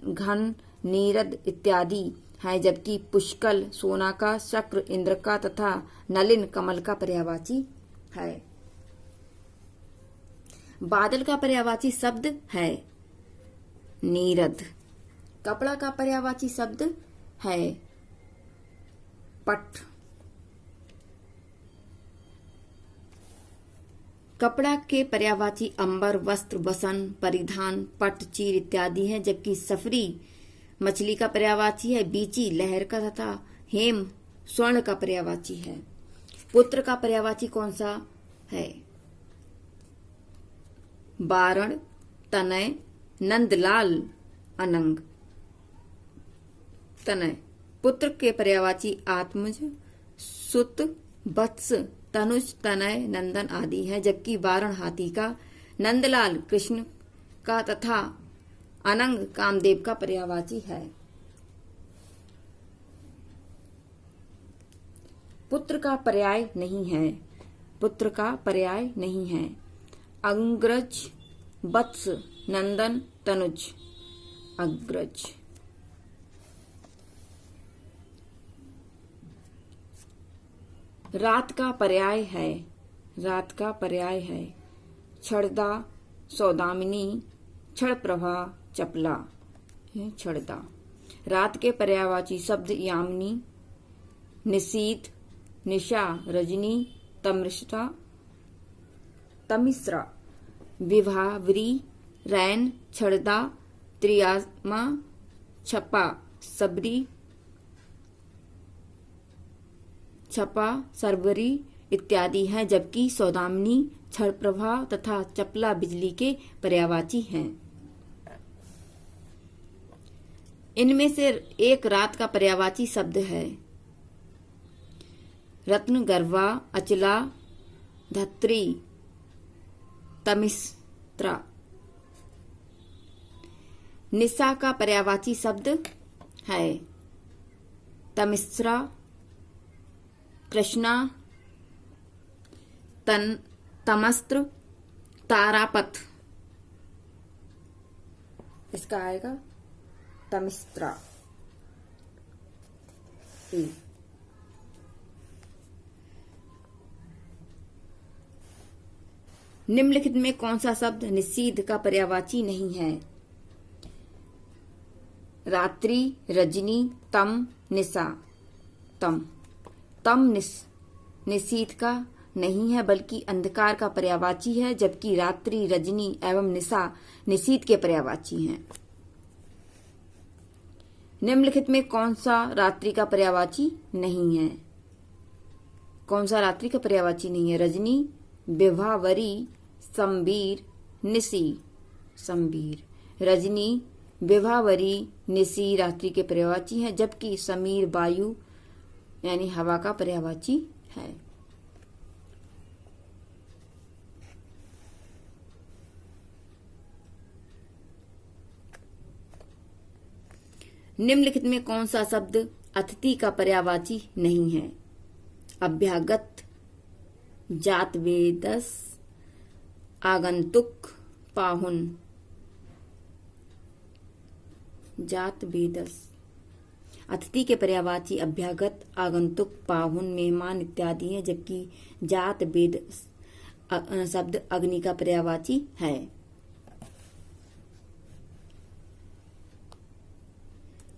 घन, नीरद इत्यादि हैं, जबकि पुष्कल सोना का, शक्र इंद्र का तथा नलिन कमल का पर्यायवाची है। बादल का पर्यायवाची शब्द है नीरद। कपड़ा का पर्यायवाची शब्द है पट। कपड़ा के पर्यायवाची अंबर, वस्त्र, बसन, परिधान, पट, चीर इत्यादि हैं, जबकि सफरी मछली का पर्यायवाची है बीची, लहर का तथा हेम स्वर्ण का पर्यायवाची है। पुत्र का पर्यायवाची कौन सा है? बारण, तनय, नंदलाल, अनंग। तनय। पुत्र के पर्यायवाची आत्मज, सुत, वत्स, तनुज, तनय, नंदन आदि हैं, जबकि बारण हाथी का, नंदलाल कृष्ण का तथा अनंग कामदेव का पर्यायवाची है। पुत्र का पर्याय नहीं है। पुत्र का पर्याय नहीं है। अग्रज, वत्स, नंदन, तनुज। अग्रज। रात का पर्याय है। रात का पर्याय है छड़दा, सौदामिनी, क्षण प्रभा, चपला। छड़दा। रात के पर्यायवाची शब्द यामिनी, निशीथ, निशा, रजनी, तमिश्रा, विभावरी, रैन, छड़दा, त्रियामा, छपा, सबरी, छपा, सरवरी इत्यादि हैं, जबकि सौदामिनी, क्षण प्रभा तथा चपला बिजली के पर्यायवाची हैं। इनमें से एक रात का पर्यायवाची शब्द है रत्न, गर्वा, अचला, धत्री, तमिश्रा। निशा का पर्यायवाची शब्द है तमिश्रा, कृष्णा, तमस्त्र, तारापथ। इसका आएगा तमिश्रा। निम्नलिखित में कौन सा शब्द निषीध का पर्यायवाची नहीं है? रात्रि, रजनी, तम, निशा। तम निषीध का नहीं है, बल्कि अंधकार का पर्यायवाची है, जबकि रात्रि, रजनी एवं निशा निषीध के पर्यायवाची हैं। निम्नलिखित में कौन सा रात्रि का पर्यायवाची नहीं है? कौन सा रात्रि का पर्यायवाची नहीं है? रजनी, विभावरी, संबीर, निशी। संबीर। रजनी, विभावरी, निशी रात्रि के पर्यायवाची हैं, जबकि समीर वायु यानी हवा का पर्यायवाची है। निम्नलिखित में कौन सा शब्द अतिथि का पर्यायवाची नहीं है? अभ्यागत, जात वेदस, आगंतुक, पाहुन। जात वेदस। अतिथि के पर्यायवाची अभ्यागत, आगंतुक, पाहुन, मेहमान इत्यादि हैं, जबकि जात वेद शब्द अग्नि का पर्यायवाची है।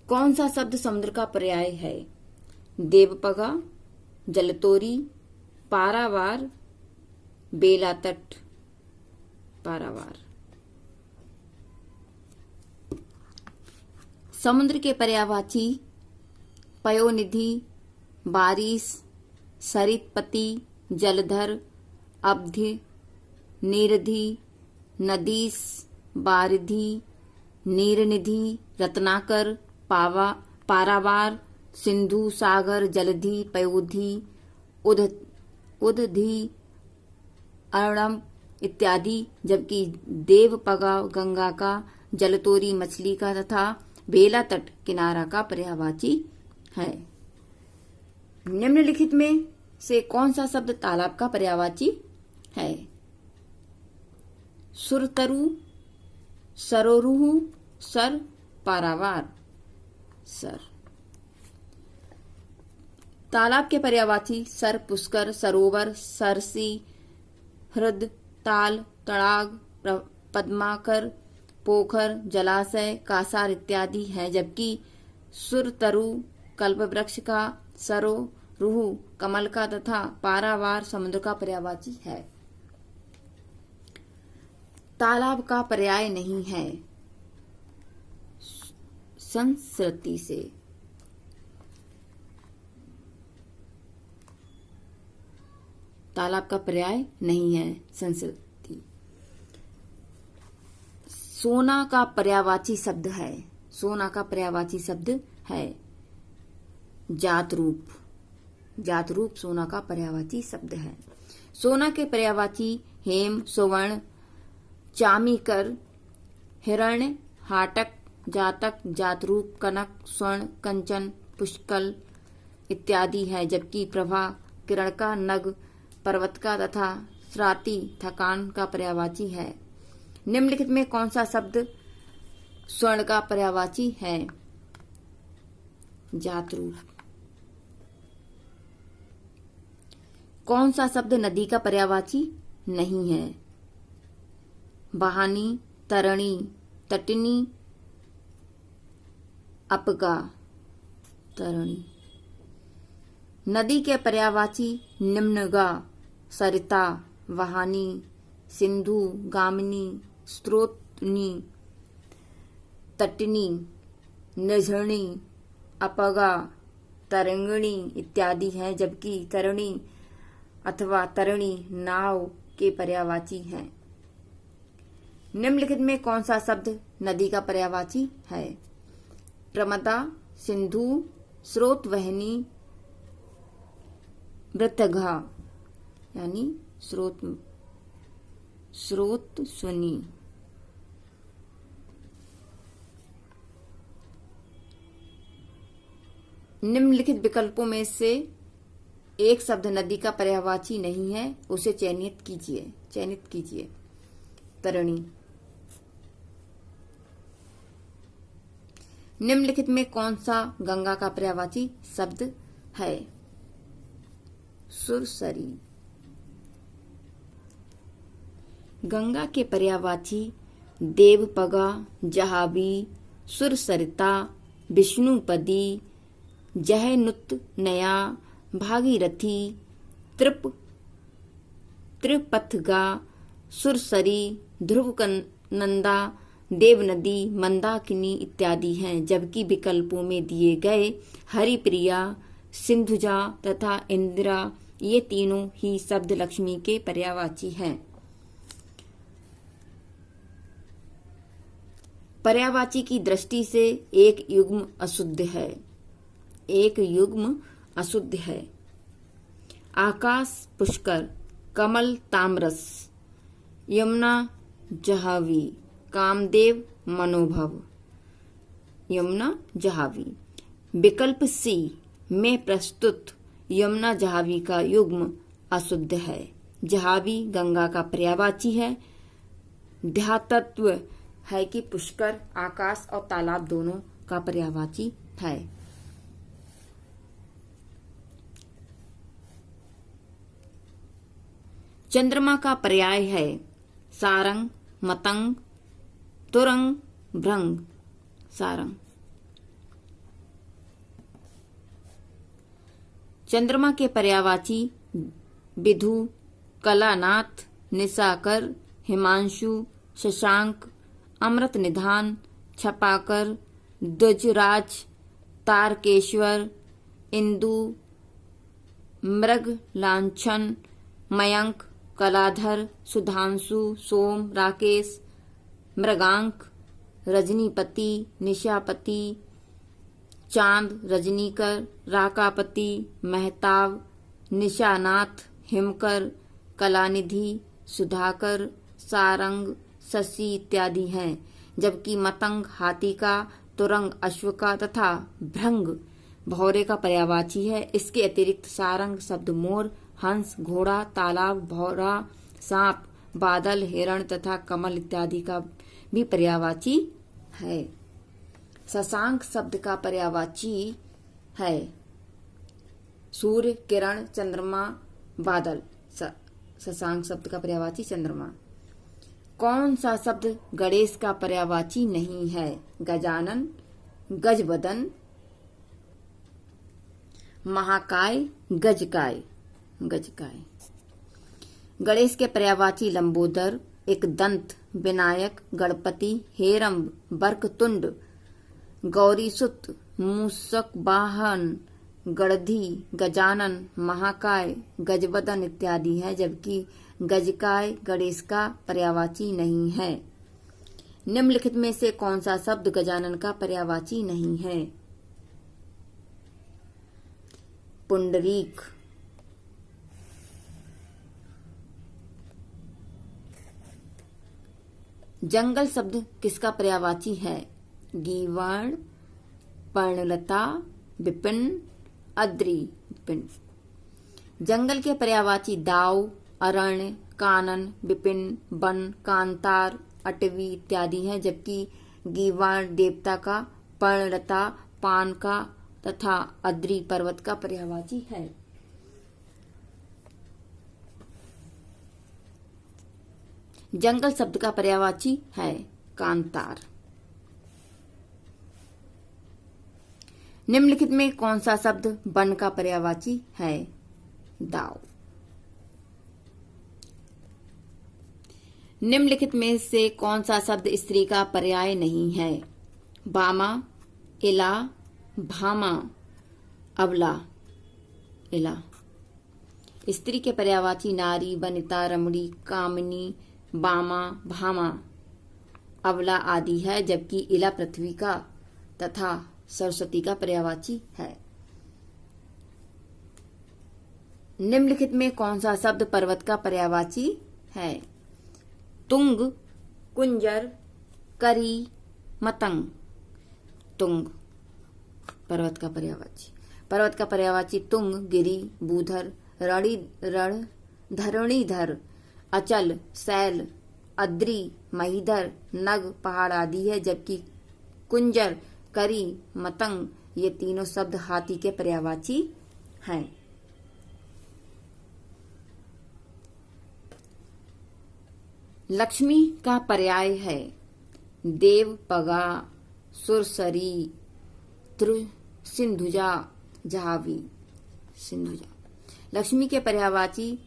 कौन सा शब्द समुद्र का पर्याय है? देवपगा, जलतोरी, पारावार, बेला तट। पारावार। समुद्र के पर्यायवाची पयोनिधि, बारिश, सरितपति, जलधर, अवधि, नीरधि, नदीस, बारिधि, नीरनिधि, रत्नाकर, पारावार, सिंधु, सागर, जलधि, पयोधि, उदधि, अर्णव इत्यादि, जबकि देवपगा गंगा का, जलतोरी मछली का तथा बेला तट किनारा का पर्यायवाची है। निम्नलिखित में से कौन सा शब्द तालाब का पर्यायवाची है? सुरतरु, सरोरुहु, सर, पारावार। सर। तालाब के पर्यायवाची सर, पुष्कर, सरोवर, सरसी, हृद, ताल, तड़ाग, पद्माकर, पोखर, जलाशय, कासार इत्यादि हैं, जबकि सुरतरु कल्पवृक्ष का, सरोरुहु कमल का तथा पारावार समुद्र का पर्यायवाची है। तालाब का पर्याय नहीं है। संस्कृति से। तालाब का पर्याय नहीं है संस्कृति। सोना का पर्यायवाची शब्द है। सोना का पर्यायवाची शब्द है जातरूप। जातरूप सोना का पर्यायवाची शब्द है। सोना के पर्यायवाची हेम, सुवर्ण, चामीकर, हिरण्य, हाटक, जातक, जातरूप, कनक, स्वर्ण, कंचन, पुष्कल इत्यादि है, जबकि प्रभा, किरण का, नग, पर्वत का तथा श्राति थकान का पर्यायवाची है। निम्नलिखित में कौन सा शब्द स्वर्ण का पर्यायवाची है? जातरूप। कौन सा शब्द नदी का पर्यायवाची नहीं है? बहानी, तरणी, तटनी, अपगा। तरणी। नदी के पर्यायवाची निम्नगा, सरिता, वहानी, सिंधु, गामिनी, स्रोतनी, तटनी, निझरणी, अपगा, तरंगिणी इत्यादि हैं, जबकि तरणी अथवा तरणी नाव के पर्यायवाची हैं। निम्नलिखित में कौन सा शब्द नदी का पर्यायवाची है? प्रमदा, सिंधु, स्रोतवहनी, वृतघा यानी स्रोत स्वनी। निम्नलिखित विकल्पों में से एक शब्द नदी का पर्यायवाची नहीं है, उसे चयनित कीजिए। तरणी। निम्नलिखित में कौन सा गंगा का पर्यायवाची शब्द है? सुरसरी। गंगा के पर्यायवाची देवपगा, जहावी, सुरसरिता, विष्णुपदी, जहनुत, नया, भागीरथी, त्रिपथगा, सुरसरी, ध्रुवनंदा, देवनदी, मंदाकिनी इत्यादि हैं, जबकि विकल्पों में दिए गए हरिप्रिया, सिंधुजा तथा इंदिरा ये तीनों ही शब्द लक्ष्मी के पर्यायवाची हैं। पर्यायवाची की दृष्टि से एक युग्म अशुद्ध है। आकाश पुष्कर, कमल ताम्रस, यमुना जहावी, कामदेव मनोभव। यमुना जहावी। विकल्प सी में प्रस्तुत यमुना जहावी का युग्म अशुद्ध है। जहावी गंगा का पर्यायवाची है। ध्यातत्व है कि पुष्कर आकाश और तालाब दोनों का पर्यायवाची है। चंद्रमा का पर्याय है सारंग, मतंग, तुरंग, भृंग। सारंग। चंद्रमा के पर्यायवाची विधु, कलानाथ, निशाकर, हिमांशु, शशांक, अमृत निधान, छपाकर, द्विजराज, तारकेश्वर, इंदु, मृग लांछन, मयंक, कलाधर, सुधांशु, सोम, राकेश, मृगांक, रजनीपति, निशापति, चांद, रजनीकर, राकापति, महताब, निशानाथ, हिमकर, कलानिधि, सुधाकर, सारंग, शशि इत्यादि हैं। जबकि मतंग हाथी का, तुरंग अश्व का तथा भृंग भौरे का पर्यायवाची है। इसके अतिरिक्त सारंग शब्द मोर, हंस, घोड़ा, तालाब, भौरा, सांप, बादल, हिरण तथा कमल इत्यादि का भी पर्यायवाची है। शशांक शब्द का पर्यायवाची है सूर्य, किरण, चंद्रमा, बादल। शशांक शब्द का पर्यायवाची चंद्रमा। कौन सा शब्द गणेश का पर्यायवाची नहीं है? गजानन, गजबदन, महाकाय, गजकाय। गजकाय। गणेश के पर्यायवाची लंबोदर, एक दंत, विनायक, गणपति, हेरंब, बरकतुंड, गौरीसुत, मूषक वाहन, गणधी, गजानन, महाकाय, गजबदन इत्यादि है। जबकि गजकाय गणेश का पर्यायवाची नहीं है। निम्नलिखित में से कौन सा शब्द गजानन का पर्यायवाची नहीं है? पुंडरीक। जंगल शब्द किसका पर्यायवाची है? गीवर्ण, पर्णलता, विपिन, अद्रि। विपिन। जंगल के पर्यायवाची दाव, अरण्य, कानन, विपिन, वन, कांतार, अटवी इत्यादि हैं। जबकि गीवर्ण देवता का, पर्णलता पान का तथा अद्रि पर्वत का पर्यायवाची है। जंगल शब्द का पर्यायवाची है कांतार। निम्नलिखित में कौन सा शब्द वन का पर्यायवाची है? दाव। निम्नलिखित में से कौन सा शब्द स्त्री का पर्याय नहीं है? बामा, इला, भामा, अबला। इला। स्त्री के पर्यायवाची नारी, वनिता, रमणी, कामिनी, बामा, भामा, अबला आदि है। जबकि इला पृथ्वी का तथा सरस्वती का पर्यायवाची है। निम्नलिखित में कौन सा शब्द पर्वत का पर्यायवाची है? तुंग, कुंजर, करी, मतंग। तुंग पर्वत का पर्यायवाची। पर्वत का पर्यायवाची तुंग, गिरि, बूधर, रण, धरणीधर, अचल, शैल, अद्रि, महीधर, नग, पहाड़ आदि है। जबकि कुंजर, करी, मतंग ये तीनों शब्द हाथी के पर्यायवाची हैं। लक्ष्मी का पर्याय है देवपगा, सुरसरी, सिंधुजा, जहावी। सिंधुजा। लक्ष्मी के पर्यायवाची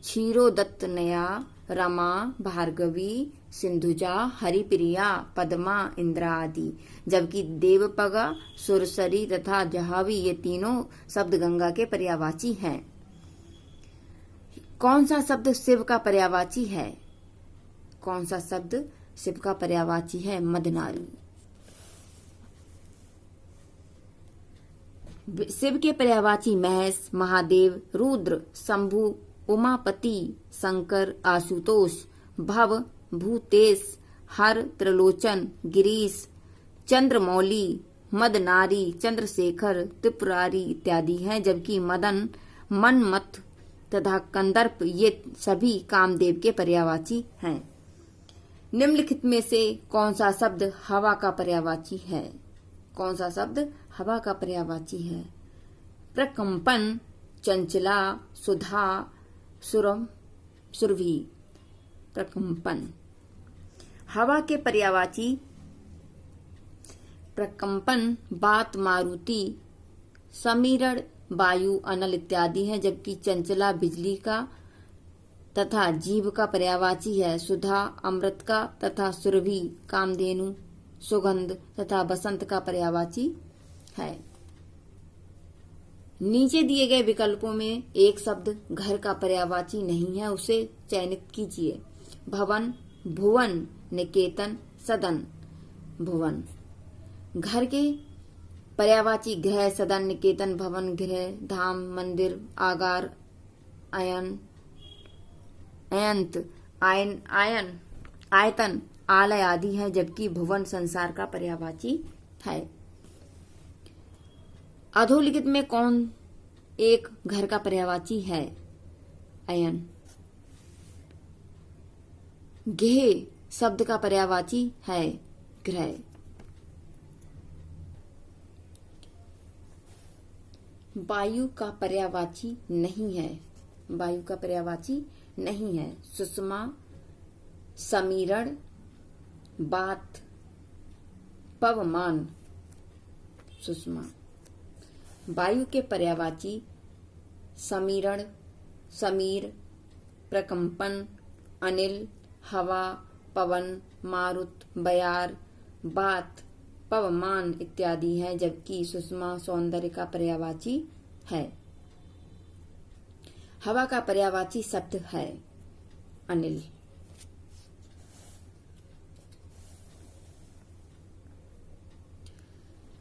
क्षीरोदत्तनया, रमा, भार्गवी, सिंधुजा, हरिप्रिया, पद्मा, इंद्रा आदि। जबकि देवपगा, सुरसरी तथा जहावी ये तीनों शब्द गंगा के पर्यायवाची हैं। कौन सा शब्द शिव का पर्यायवाची है? कौन सा शब्द शिव का पर्यायवाची है? मदनारी। शिव के पर्यायवाची महेश, महादेव, रुद्र, शंभु, उमापति, शंकर, आशुतोष, भव, भूतेश, हर, त्रिलोचन, गिरीश, चंद्रमौली, मदनारी, चंद्रशेखर, त्रिपुरारी इत्यादि हैं, जबकि मदन, मनमथ तथा कंदर्प ये सभी कामदेव के पर्यायवाची हैं। निम्नलिखित में से कौन सा शब्द हवा का पर्यायवाची है? कौन सा शब्द हवा का पर्यायवाची है? प्रकंपन, चंचला, सुधा, सुरम, सुरभि। प्रकंपन। हवा के पर्यायवाची प्रकंपन, बात, मारुति, समीरण, वायु, अनल इत्यादि हैं, जबकि चंचला बिजली का तथा जीव का पर्यायवाची है। सुधा अमृत का तथा सुरभि कामधेनु, सुगंध तथा बसंत का पर्यायवाची है। नीचे दिए गए विकल्पों में एक शब्द घर का पर्यायवाची नहीं है, उसे चयनित कीजिए। भवन, भुवन, निकेतन, सदन। भुवन। घर के पर्यायवाची गृह, सदन, निकेतन, भवन, गृह, धाम, मंदिर, आगार, अयन, अयंत, आयतन, आलय आदि हैं, जबकि भुवन संसार का पर्यायवाची है। अधोलिखित में कौन एक घर का पर्यायवाची है? अयन। गेह शब्द का पर्यायवाची है गृह। वायु का पर्यायवाची नहीं है। वायु का पर्यायवाची नहीं है। सुषमा, समीरण, बात, पवमान। सुषमा। वायु के पर्यायवाची समीरण, समीर, प्रकंपन, अनिल, हवा, पवन, मारुत, बयार, बात, पवमान इत्यादि हैं, जबकि सुषमा सौंदर्य का पर्यायवाची है। हवा का पर्यायवाची शब्द है अनिल।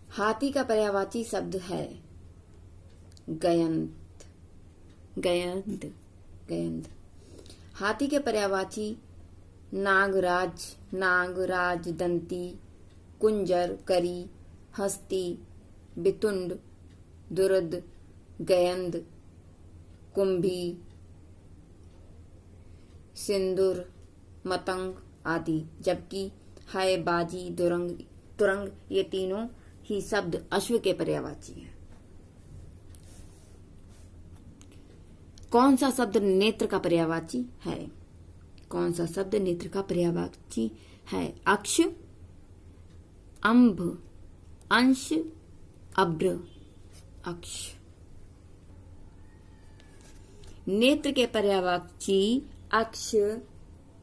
हाथी का पर्यायवाची शब्द है गयंत। गयंत, गयंत। हाथी के पर्यायवाची नागराज, नागराज दंती, कुंजर, करी, हस्ती, बितुंड, दुर्द, गयंद, कुंभी, सिंदूर, मतंग आदि, जबकि है, बाजी, दुरंग, तुरंग ये तीनों ही शब्द अश्व के पर्यायवाची हैं। कौन सा शब्द नेत्र का पर्यायवाची है? कौन सा शब्द नेत्र का पर्यायवाची है? अक्ष, अंभ, अंश, अभ्र। अक्ष। नेत्र के पर्यायवाची अक्ष,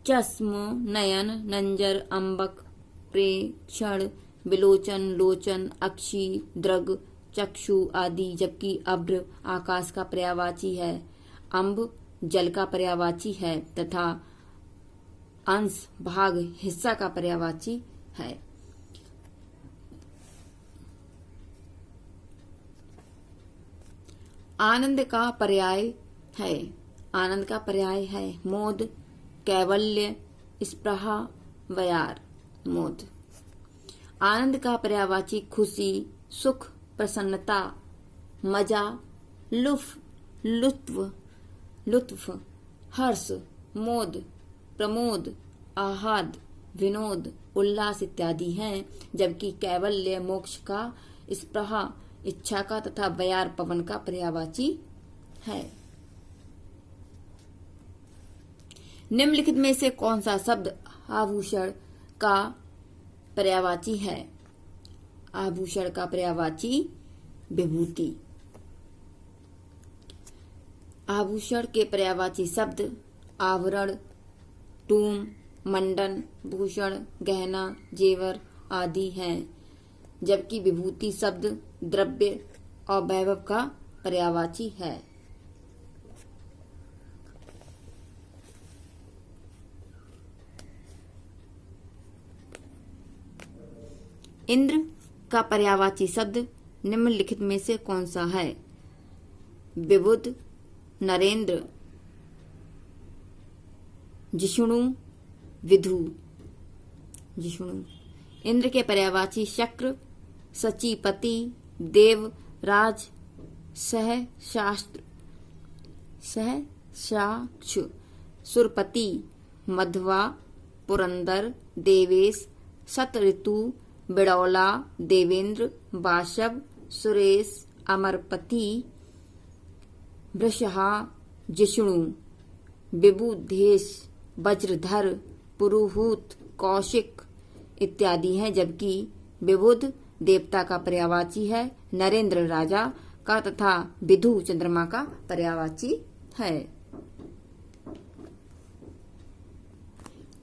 चश्म, नयन, नंजर, अंबक, प्रेक्षण, विलोचन, लोचन, अक्षी, दृग, चक्षु आदि, जबकि अभ्र आकाश का पर्यायवाची है। अंब जल का पर्यायवाची है तथा अंश भाग हिस्सा का पर्यायवाची है। आनंद का पर्याय है। आनंद का पर्याय है मोद, कैवल्य, स्पृहा, वयार। मोद। आनंद का पर्यायवाची खुशी, सुख, प्रसन्नता, मजा, लुत्फ, हर्ष, मोद, प्रमोद, आह्लाद, विनोद, उल्लास इत्यादि हैं, जबकि कैवल्य मोक्ष का, स्पृहा इच्छा का तथा वयार पवन का पर्यायवाची है। निम्नलिखित में से कौन सा शब्द आभूषण का पर्यायवाची है? आभूषण का पर्यायवाची विभूति। आभूषण के पर्यायवाची शब्द आवरण, टूम, मंडन, भूषण, गहना, जेवर आदि हैं, जबकि विभूति शब्द द्रव्य और वैभव का पर्यायवाची है। इंद्र का पर्यायवाची शब्द निम्नलिखित में से कौन सा है? विबुध, नरेंद्र, जिष्णु, विधु। जिष्णु। इंद्र के पर्यायवाची शक्र, सचीपति, देवराज, सहसाक्ष, सुरपति, मध्वा, पुरंदर, देवेश, शतऋतु, बिड़ौला, देवेंद्र, वाशव, सुरेश, अमरपति, वृषहा, जिष्णु, विबुधेश, वज्रधर, पुरुहूत, कौशिक इत्यादि हैं, जबकि विबुध देवता का पर्यायवाची है, नरेंद्र राजा का तथा विधु चंद्रमा का पर्यायवाची है।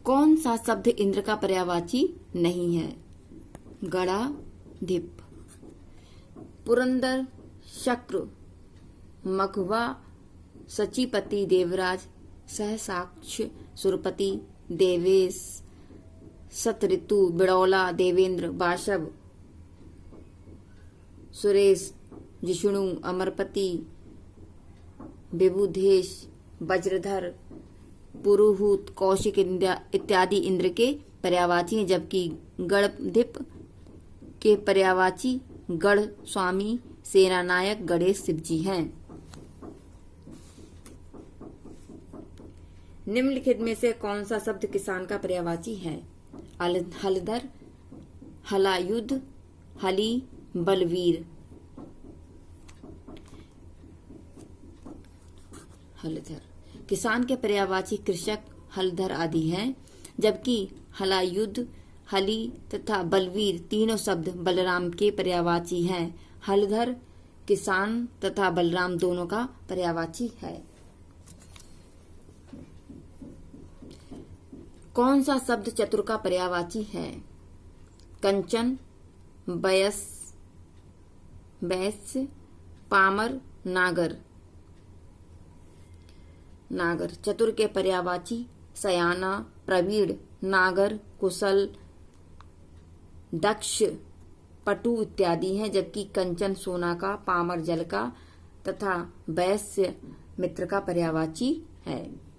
कौन सा शब्द इंद्र का पर्यायवाची नहीं है? गड़ा, धिप, पुरंदर, शक्र, मघवा, सचीपति, देवराज, सहसाक्ष, सुरपति, देवेश, शतऋतु, बिड़ौला, देवेंद्र, वाशव, सुरेश, जिष्णु, अमरपति, विबुधेश, वज्रधर, पुरुहूत, कौशिक इत्यादि इंद्र के पर्यायवाची हैं, जबकि गणधिप के पर्यायवाची गढ़ स्वामी, सेनानायक, गणेश, शिवजी हैं। निम्नलिखित में से कौन सा शब्द किसान का पर्यायवाची है? हलधर, हलायुध, हली, बलवीर। हलधर किसान के पर्यायवाची कृषक, हलधर आदि हैं, जबकि हलायुध, हली तथा बलवीर तीनों शब्द बलराम के पर्यायवाची हैं। हलधर किसान तथा बलराम दोनों का पर्यायवाची है। कौन सा शब्द चतुर का पर्यायवाची है? कंचन, वैश्य, पामर, नागर। नागर चतुर के पर्यायवाची सयाना, प्रवीण, नागर, कुशल, दक्ष, पटु इत्यादि हैं, जबकि कंचन सोना का, पामर जल का तथा वैश्य मित्र का पर्यायवाची है।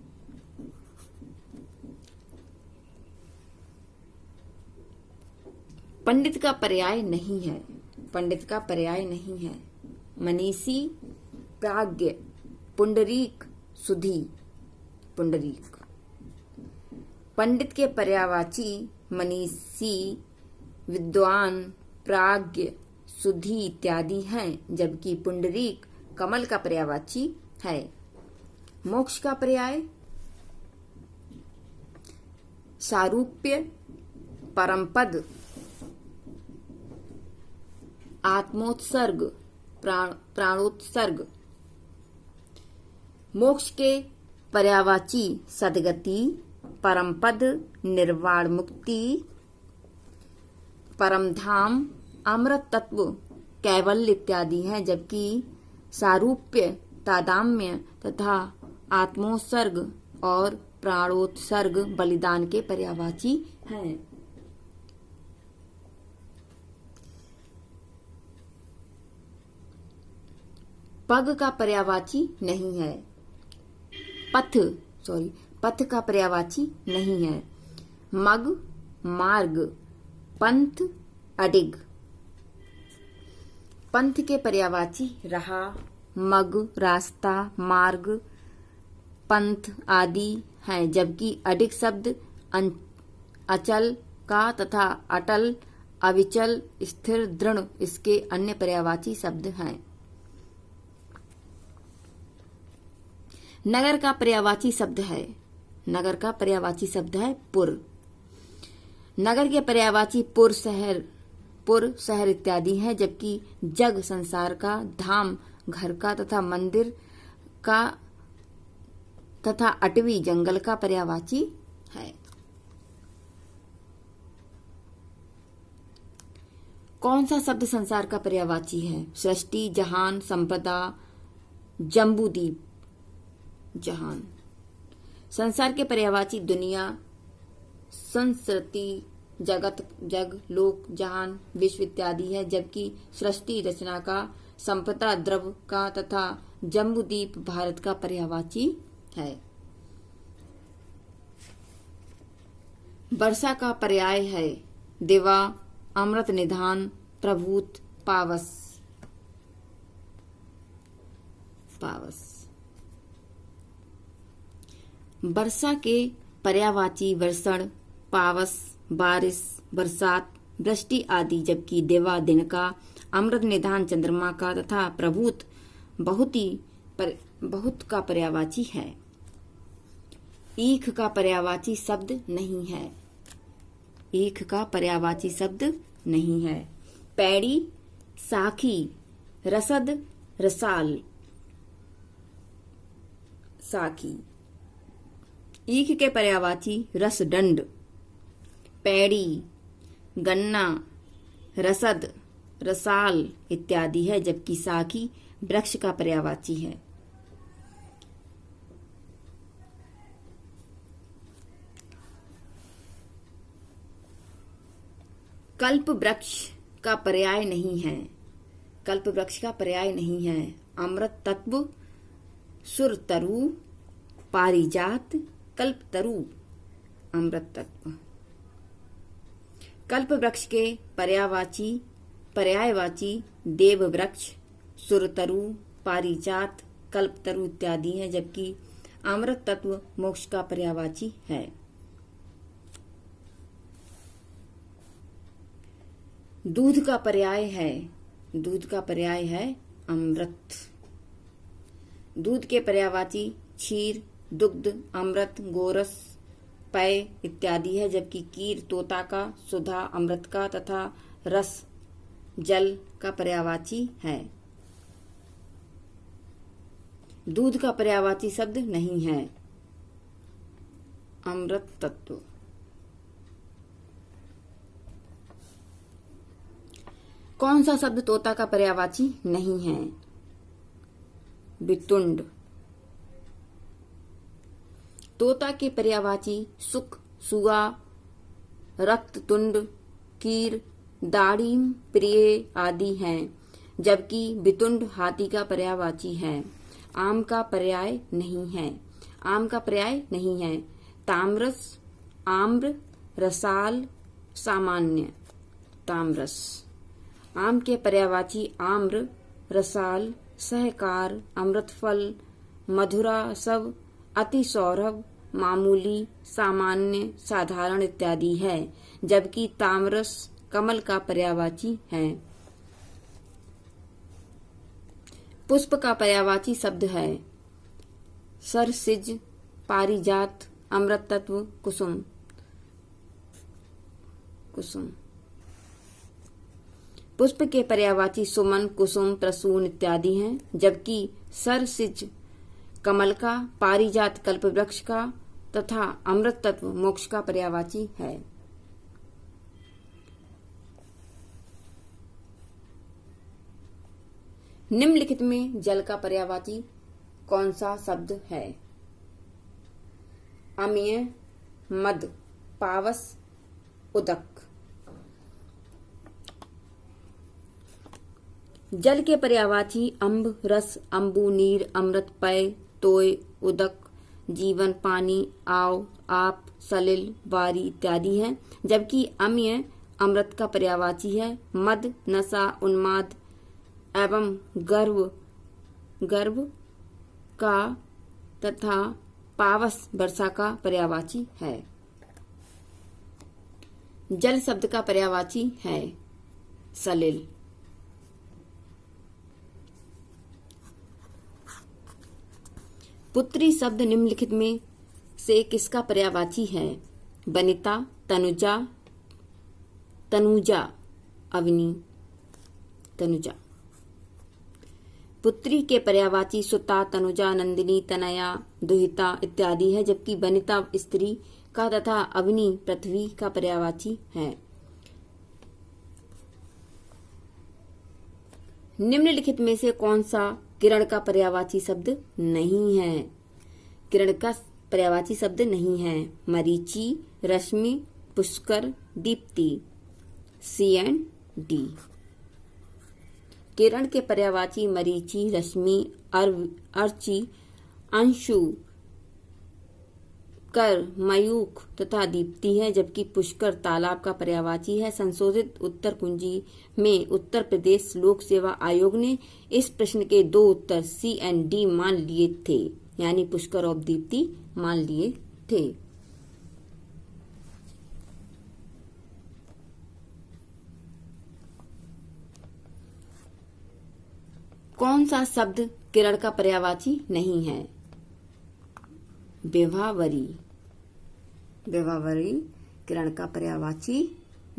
पंडित का पर्याय नहीं है। पंडित का पर्याय नहीं है। मनीषी, प्राज्ञ, पुंडरीक, सुधी। पुंडरीक पंडित के पर्यायवाची मनीषी, विद्वान, प्राज्ञ, सुधी इत्यादि हैं, जबकि पुंडरीक कमल का पर्यायवाची है। मोक्ष का पर्याय सारूप्य, परमपद, आत्मोत्सर्ग, प्राणोत्सर्ग। मोक्ष के पर्यायवाची सद्गति, परमपद, निर्वाण मुक्ति, परमधाम, अमृत तत्व, कैवल्य इत्यादि हैं, जबकि सारूप्य, तादाम्य तथा आत्मोत्सर्ग और प्राणोत्सर्ग बलिदान के पर्यायवाची हैं। पग का पर्यायवाची नहीं है। पथ का पर्यायवाची नहीं है। मग, मार्ग, पंथ, अडिग। पंथ के पर्यायवाची राह, मग, रास्ता, मार्ग, पंथ आदि हैं, जबकि अडिग शब्द अचल का तथा अटल, अविचल, स्थिर, दृढ़ इसके अन्य पर्यायवाची शब्द हैं। नगर का पर्यायवाची शब्द है। नगर का पर्यायवाची शब्द है पुर। नगर के पर्यायवाची पुर, शहर इत्यादि हैं, जबकि जग संसार का, धाम घर का तथा मंदिर का तथा अटवी जंगल का पर्यायवाची है। कौन सा शब्द संसार का पर्यायवाची है? सृष्टि, जहान, संपदा, जम्बूद्वीप। जहान संसार के पर्यायवाची दुनिया, संस्कृति, जगत, जग, लोक, जहान, विश्व इत्यादि है, जबकि सृष्टि रचना का, संपदा द्रव का तथा जम्बूद्वीप भारत का पर्यायवाची है। वर्षा का पर्याय है दिवा, अमृत निधान, प्रभूत, पावस, पावस। वर्षा के पर्यायवाची वर्षण, पावस, बारिश, बरसात, वृष्टि आदि, जबकि देवा दिन का, अमृत निधान चंद्रमा का तथा प्रभूत बहुत का पर्यायवाची है। ईख का पर्यायवाची शब्द नहीं है। ईख का पर्यायवाची शब्द नहीं है। पैड़ी, साखी, रसद, रसाल, साखी। ईख के पर्यायवाची रसदंड, पैड़ी, गन्ना, रसद, रसाल इत्यादि है, जबकि साखी वृक्ष का पर्यायवाची है। कल्प वृक्ष का पर्याय नहीं है। कल्प वृक्ष का पर्याय नहीं है। अमृत तत्व, सुरतरु, पारिजात, कल्पतरु, अमृत तत्व। कल्प वृक्ष के पर्यायवाची देव वृक्ष, सुरतरु, पारिजात, कल्पतरु इत्यादि है, जबकि अमृत तत्व मोक्ष का पर्यायवाची है। दूध का पर्याय है। दूध का पर्याय है अमृत। दूध के पर्यायवाची क्षीर, दुग्ध, अमृत, गोरस, पेय इत्यादि है, जबकि कीर तोता का, सुधा अमृत का तथा रस जल का पर्यायवाची है। दूध का पर्यायवाची शब्द नहीं है। अमृत तत्व। कौन सा शब्द तोता का पर्यायवाची नहीं है? वितुंड। तोता के पर्यायवाची सुख, सुआ, रक्ततुंड, कीर, दाड़ीम, प्रिय आदि हैं, जबकि वितुंड हाथी का पर्यायवाची है। आम का पर्याय नहीं है। आम का पर्याय नहीं है। तामरस, आम्र, रसाल, सामान्य, तामरस। आम के पर्यायवाची आम्र, रसाल, सहकार, अमृतफल, मधुरा, सब, अति सौरभ, मामूली, सामान्य, साधारण इत्यादि है, जबकि तामरस कमल का पर्यायवाची है। पुष्प का पर्यायवाची शब्द है सरसिज, पारिजात, अमृत तत्व, कुसुम, कुसुम। पुष्प के पर्यायवाची सुमन, कुसुम, प्रसून इत्यादि हैं, जबकि सरसिज कमल का, पारिजात कल्प वृक्ष का तथा अमृत तत्व मोक्ष का पर्यायवाची है। निम्नलिखित में जल का पर्यायवाची कौन सा शब्द है? अम्य, मद, पावस, उदक। जल के पर्यायवाची अम्ब, रस, अम्बु, नीर, अमृत, पेय, तोय, उदक, जीवन, पानी, आव, आप, सलिल, वारी इत्यादि हैं, जबकि अम्य अमृत का पर्यायवाची है। मद नशा, उन्माद एवं गर्व का तथा पावस वर्षा का पर्यायवाची है। जल शब्द का पर्यायवाची है सलिल। पुत्री शब्द निम्नलिखित में से किसका पर्यायवाची है? वनिता, तनुजा, तनुजा, अवनी, तनुजा। पुत्री के पर्यायवाची सुता, तनुजा, नंदिनी, तनया, दुहिता इत्यादि है, जबकि वनिता स्त्री का तथा अवनी पृथ्वी का पर्यायवाची है। निम्नलिखित में से कौन सा किरण का पर्यायवाची शब्द नहीं है? किरण का पर्यायवाची शब्द नहीं है। मरीचि, रश्मि, पुष्कर, दीप्ति, सी एंड डी। किरण के पर्यायवाची मरीचि, रश्मि, अर्ची, अंशु, कर मयूख तथा दीप्ति है, जबकि पुष्कर तालाब का पर्यायवाची है। संशोधित उत्तर कुंजी में उत्तर प्रदेश लोक सेवा आयोग ने इस प्रश्न के 2 उत्तर सी एंड डी मान लिए थे, यानी पुष्कर और दीप्ति मान लिए थे। कौन सा शब्द किरण का पर्यायवाची नहीं है? विभावरी। विभावरी किरण का पर्यायवाची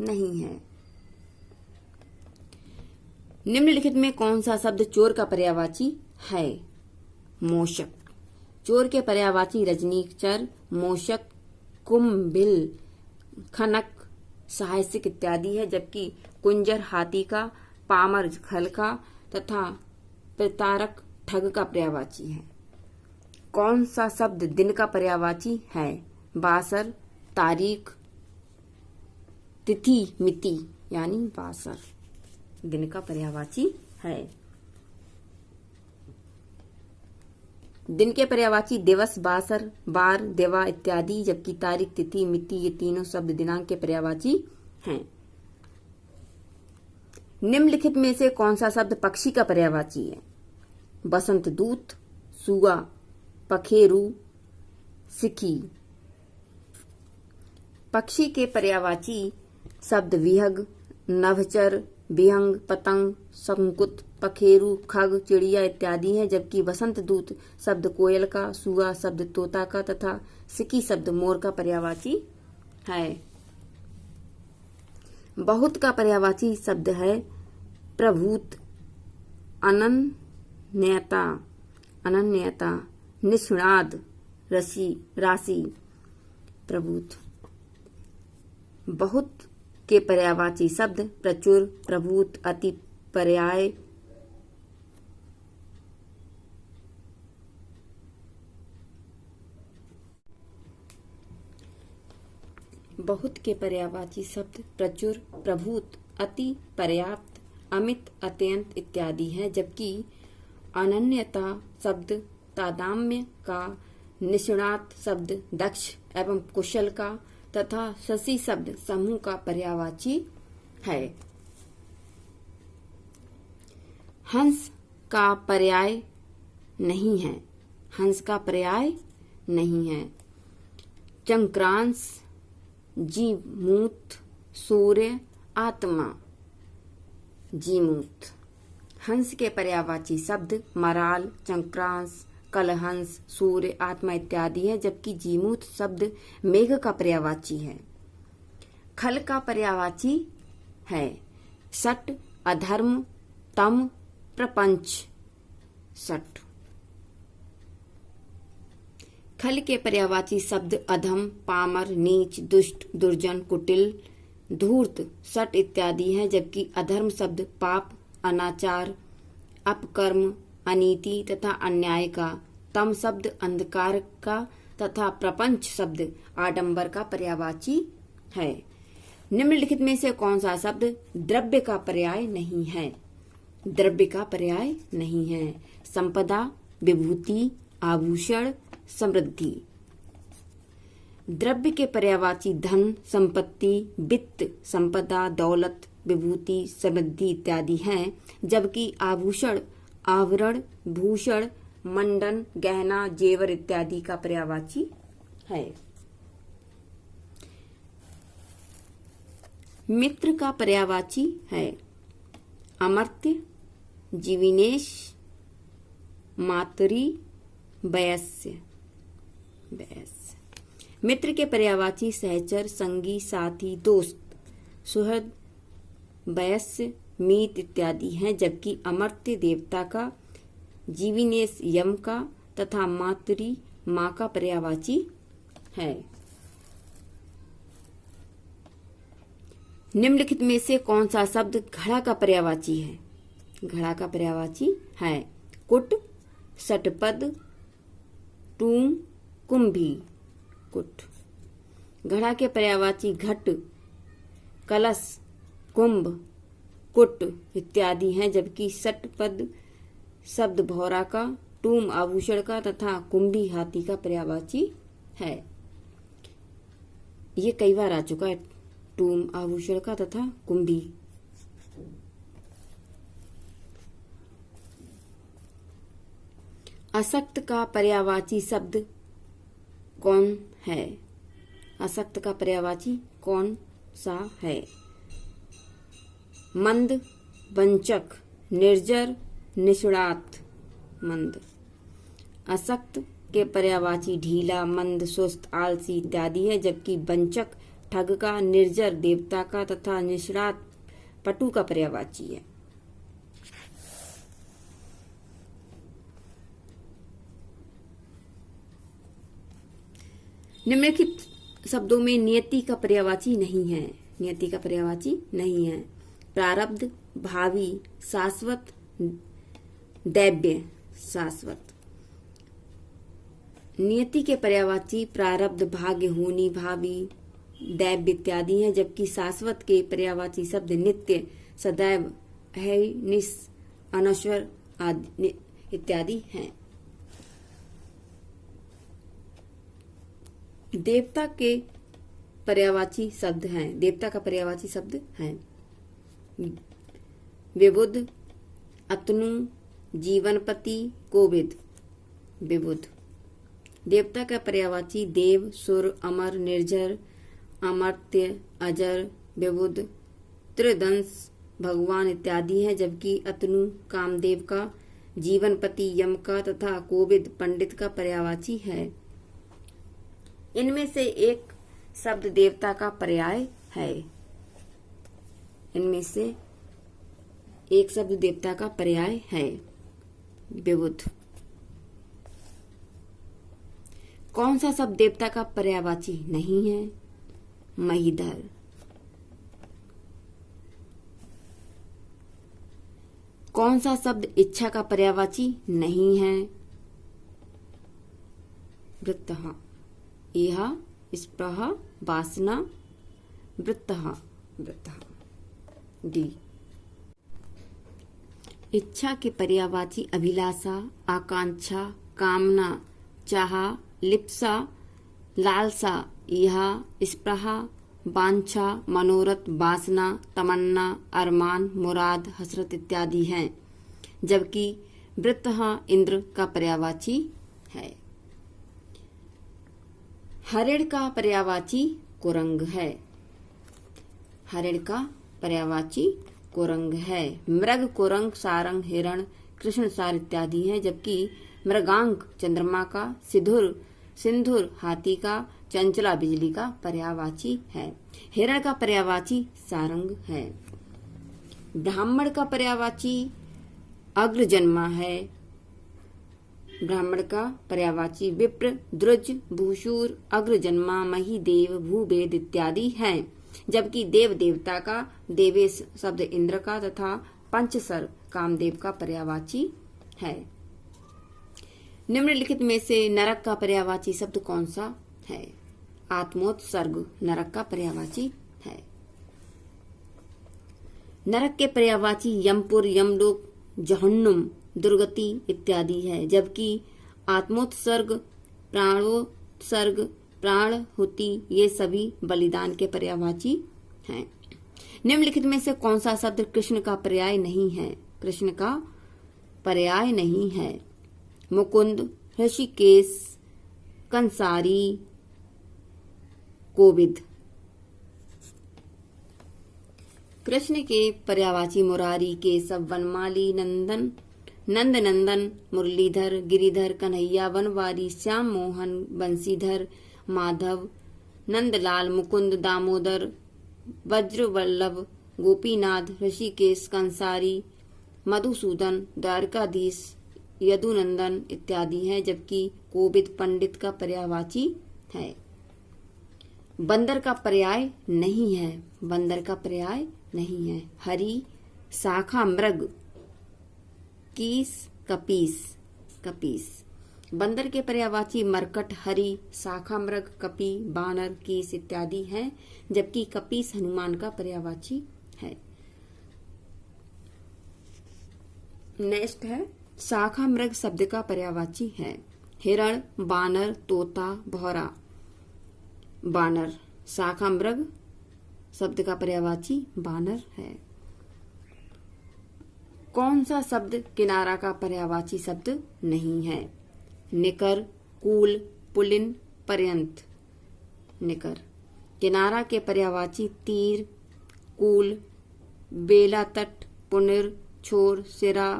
नहीं है। निम्नलिखित में कौन सा शब्द चोर का पर्यायवाची है? मोषक। चोर के पर्यायवाची रजनीचर, मोषक, कुंभिल, खनक, साहसिक इत्यादि है, जबकि कुंजर हाथी का, पामर खल का तथा प्रतारक ठग का पर्यायवाची है। कौन सा शब्द दिन का पर्यायवाची है? बासर, तारीख, तिथि, मिति, यानी बासर दिन का पर्यायवाची है। दिन के पर्यायवाची दिवस, बासर, बार, देवा इत्यादि, जबकि तारीख, तिथि, मिति ये तीनों शब्द दिनांक के पर्यायवाची हैं। निम्नलिखित में से कौन सा शब्द पक्षी का पर्यायवाची है? बसंत दूत, सुगा, पखेरु, सिखी। पक्षी के पर्यायवाची शब्द विहग, नभचर, विहंग, पतंग, शंकुत, पखेरु, खग, चिड़िया इत्यादि है, जबकि बसंत दूत शब्द कोयल का, सुगा शब्द तोता का तथा सिकी शब्द मोर का पर्यायवाची है। बहुत का पर्यायवाची शब्द है प्रभूत, अनन्यता, अनन्यता, निष्णाद, राशि, प्रभूत। बहुत के पर्यायवाची शब्द प्रचुर, प्रभूत, अति, पर्याय, बहुत के पर्यायवाची शब्द प्रचुर, प्रभूत, अति, पर्याप्त, अमित, अत्यंत इत्यादि है, जबकि अनन्यता शब्द तादाम्य का, निष्णात शब्द दक्ष एवं कुशल का तथा शशि शब्द समूह का पर्यायवाची है। हंस का पर्याय नहीं है। हंस का पर्याय नहीं है। चंक्रांश, जीमूत, सूर्य, आत्मा, जीमूत। हंस के पर्यायवाची शब्द मराल, चंक्रांश, कलहंस, सूर्य, आत्मा इत्यादि है, जबकि जीमूत शब्द मेघ का पर्यायवाची है। खल का पर्यायवाची है सट, अधर्म, तम, प्रपंच, सट। खल के पर्यायवाची शब्द अधम, पामर, नीच, दुष्ट, दुर्जन, कुटिल, धूर्त, सट इत्यादि है, जबकि अधर्म शब्द पाप, अनाचार, अपकर्म, अनीति तथा अन्याय का, तम शब्द अंधकार का तथा प्रपंच शब्द आडंबर का पर्यायवाची है। निम्नलिखित में से कौन सा शब्द द्रव्य का पर्याय नहीं है? द्रव्य का पर्याय नहीं है। संपदा, विभूति, आभूषण, समृद्धि। द्रव्य के पर्यायवाची धन, संपत्ति, वित्त, संपदा, दौलत, विभूति, समृद्धि इत्यादि हैं, जबकि आभूषण, आवरण, भूषण, मंडन, गहना, जेवर इत्यादि का पर्यायवाची है। मित्र का पर्यायवाची है अमर्त्य, जीविनेश, मातरी, वयस्य। मित्र के पर्यायवाची सहचर, संगी, साथी, दोस्त, सुहृद, वयस्य, मीत इत्यादि हैं, जबकि अमर्त्य देवता का, जीविनेश यम का तथा मातरी माँ का पर्यायवाची है। निम्नलिखित में से कौन सा शब्द घड़ा का पर्यायवाची है? घड़ा का पर्यायवाची है कुट, षटपद, टूम, कुंभी, कुट। घड़ा के पर्यायवाची घट, कलश, कुंभ, कुट इत्यादि हैं, जबकि षटपद शब्द भौरा का, टूम आभूषण का तथा कुंभी हाथी का पर्यायवाची है। ये कई बार आ चुका है, टूम आभूषण का तथा कुंभी। असक्त का पर्यायवाची शब्द कौन है? असक्त का पर्यायवाची कौन सा है? मंद, वंचक, निर्जर, निष्णात। मंद। असक्त के पर्यायवाची ढीला, मंद, सुस्त, आलसी इत्यादि है, जबकि वंचक ठग का, निर्जर देवता का तथा निष्णात पटु का पर्यायवाची है। निम्नलिखित शब्दों में नियति का पर्यायवाची नहीं है। नियति का पर्यायवाची नहीं है। प्रारब्ध, भावी, शाश्वत, दैव्य, शाश्वत। नियति के पर्यायवाची प्रारब्ध, भाग्य, होनी, भावी, दैव्य इत्यादि हैं, जबकि शाश्वत के पर्यायवाची शब्द नित्य, सदैव, है, निस, अनश्वर आदि इत्यादि हैं। देवता के पर्यायवाची शब्द हैं। देवता का पर्यायवाची शब्द है विबुध, अतनु, जीवनपति, कोविद। विबुध। देवता का पर्यायवाची देव, सुर, अमर, निर्जर, अमर्त्य, अजर, विबुध, त्रिदंश, भगवान इत्यादि हैं, जबकि अतनु कामदेव का, जीवनपति यम का तथा कोविद पंडित का पर्यायवाची है। इनमें से एक शब्द देवता का पर्याय है। इनमें से एक शब्द देवता का पर्याय है। विबुध। कौन सा शब्द देवता का पर्यायवाची नहीं है? महीधर। कौन सा शब्द इच्छा का पर्यायवाची नहीं है? वृत्तः। इह, स्पृह, वासना, वृत्तः। वृत्तः। डी। इच्छा के पर्यायवाची अभिलाषा, आकांक्षा, कामना, चाह, लिप्सा, लालसा, इह, स्पृह, वांछा, मनोरथ, वासना, तमन्ना, अरमान, मुराद, हसरत इत्यादि हैं, जबकि वृत्तः इंद्र का पर्यायवाची है। हरिण का पर्यायवाची कुरंग है। हरिण का पर्यायवाची कुरंग है। मृग, कुरंग, सारंग, हिरण, कृष्ण सार इत्यादि हैं, जबकि मृगांक चंद्रमा का, सिंधुर हाथी का, चंचला बिजली का पर्यायवाची है। हिरण का पर्यायवाची सारंग है। ब्राह्मण का पर्यायवाची अग्रजन्मा है। ब्राह्मण का पर्यायवाची विप्र, द्रुज, भूषूर, अग्रजन्मा, महीदेव, भूवेद इत्यादि हैं, जबकि देव देवता का देवेश शब्द इंद्र का तथा पंचसर कामदेव का पर्यायवाची है। निम्नलिखित में से नरक का पर्यायवाची शब्द कौन सा है? आत्मोत्सर्ग नरक का पर्यायवाची है। नरक के पर्यायवाची यमपुर, यमलोक, जहन्नुम, दुर्गति इत्यादि है, जबकि आत्मोत्सर्ग, प्राणोत्सर्ग, प्राणहुति ये सभी बलिदान के पर्यायवाची हैं। निम्नलिखित में से कौन सा शब्द कृष्ण का पर्याय नहीं है? कृष्ण का पर्याय नहीं है। मुकुंद, ऋषिकेश, कंसारी, कोविद। कृष्ण के पर्यायवाची मुरारी, केशव, वनमाली, नंदन, नंदनंदन, मुरलीधर, गिरिधर, कन्हैया, वनवारी, श्याम मोहन, बंसीधर, माधव, नंदलाल, मुकुंद, दामोदर, वज्रवल्लभ, गोपीनाथ, ऋषिकेश, कंसारी, मधुसूदन, द्वारकाधीश, यदुनंदन इत्यादि हैं, जबकि कोविद पंडित का पर्यायवाची है। बंदर का पर्याय नहीं है। बंदर का पर्याय नहीं है। हरि, शाखा, मृग, कीस, कपीस। कपीस। बंदर के पर्यायवाची मरकट, हरि, शाखा, मृग, कपी, बानर, कीस इत्यादि हैं, जबकि कपीस हनुमान का पर्यायवाची है। नेक्स्ट है शाखा मृग शब्द का पर्यायवाची है। हिरण, बानर, तोता, भौरा। बानर शाखा मृग शब्द का पर्यायवाची बानर है। कौन सा शब्द किनारा का पर्यायवाची शब्द नहीं है? निकर, कूल, पुलिन, पर्यंत। निकर। किनारा के पर्यायवाची तीर, कूल, बेला तट, पुनर, छोर, सिरा,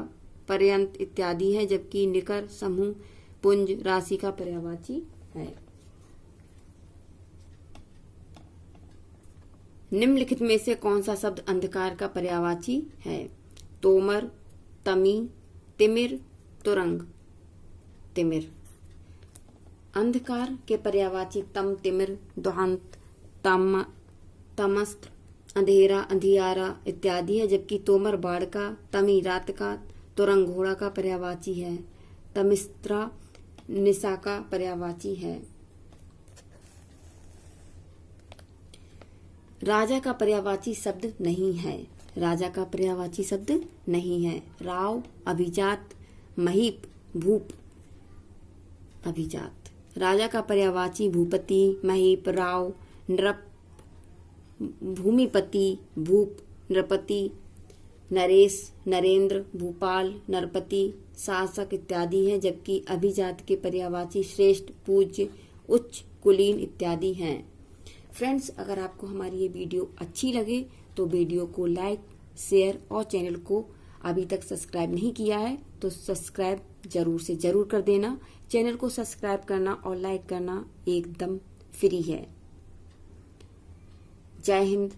पर्यंत इत्यादि है, जबकि निकर समूह, पुंज, राशि का पर्यायवाची है। निम्नलिखित में से कौन सा शब्द अंधकार का पर्यायवाची है? तोमर, तमी, तिमिर, तुरंग। तिमिर। अंधकार के पर्यायवाची तम, तिमिर, दुहांत, तमस्त, अंधेरा, अंधियारा इत्यादि है, जबकि तोमर बाढ़ का, तमी रात का, तुरंग घोड़ा का पर्यायवाची है। तमिस्त्रा निशा का पर्यायवाची है। राजा का पर्यायवाची शब्द नहीं है। राजा का पर्यायवाची शब्द नहीं है। राव, अभिजात, महीप, भूप। अभिजात। राजा का पर्यायवाची भूपति, महीप, राव, नृप, भूमिपति, भूप, नृपति, नरेश, नरेंद्र, भूपाल, नरपति, शासक इत्यादि हैं, जबकि अभिजात के पर्यायवाची श्रेष्ठ, पूज्य, उच्च, कुलीन इत्यादि हैं। फ्रेंड्स, अगर आपको हमारी ये वीडियो अच्छी लगे तो वीडियो को लाइक, शेयर और चैनल को अभी तक सब्सक्राइब नहीं किया है तो सब्सक्राइब जरूर से जरूर कर देना। चैनल को सब्सक्राइब करना और लाइक करना एकदम फ्री है। जय हिंद,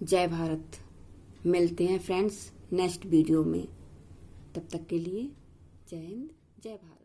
जय भारत। मिलते हैं फ्रेंड्स नेक्स्ट वीडियो में। तब तक के लिए जय हिंद, जय भारत।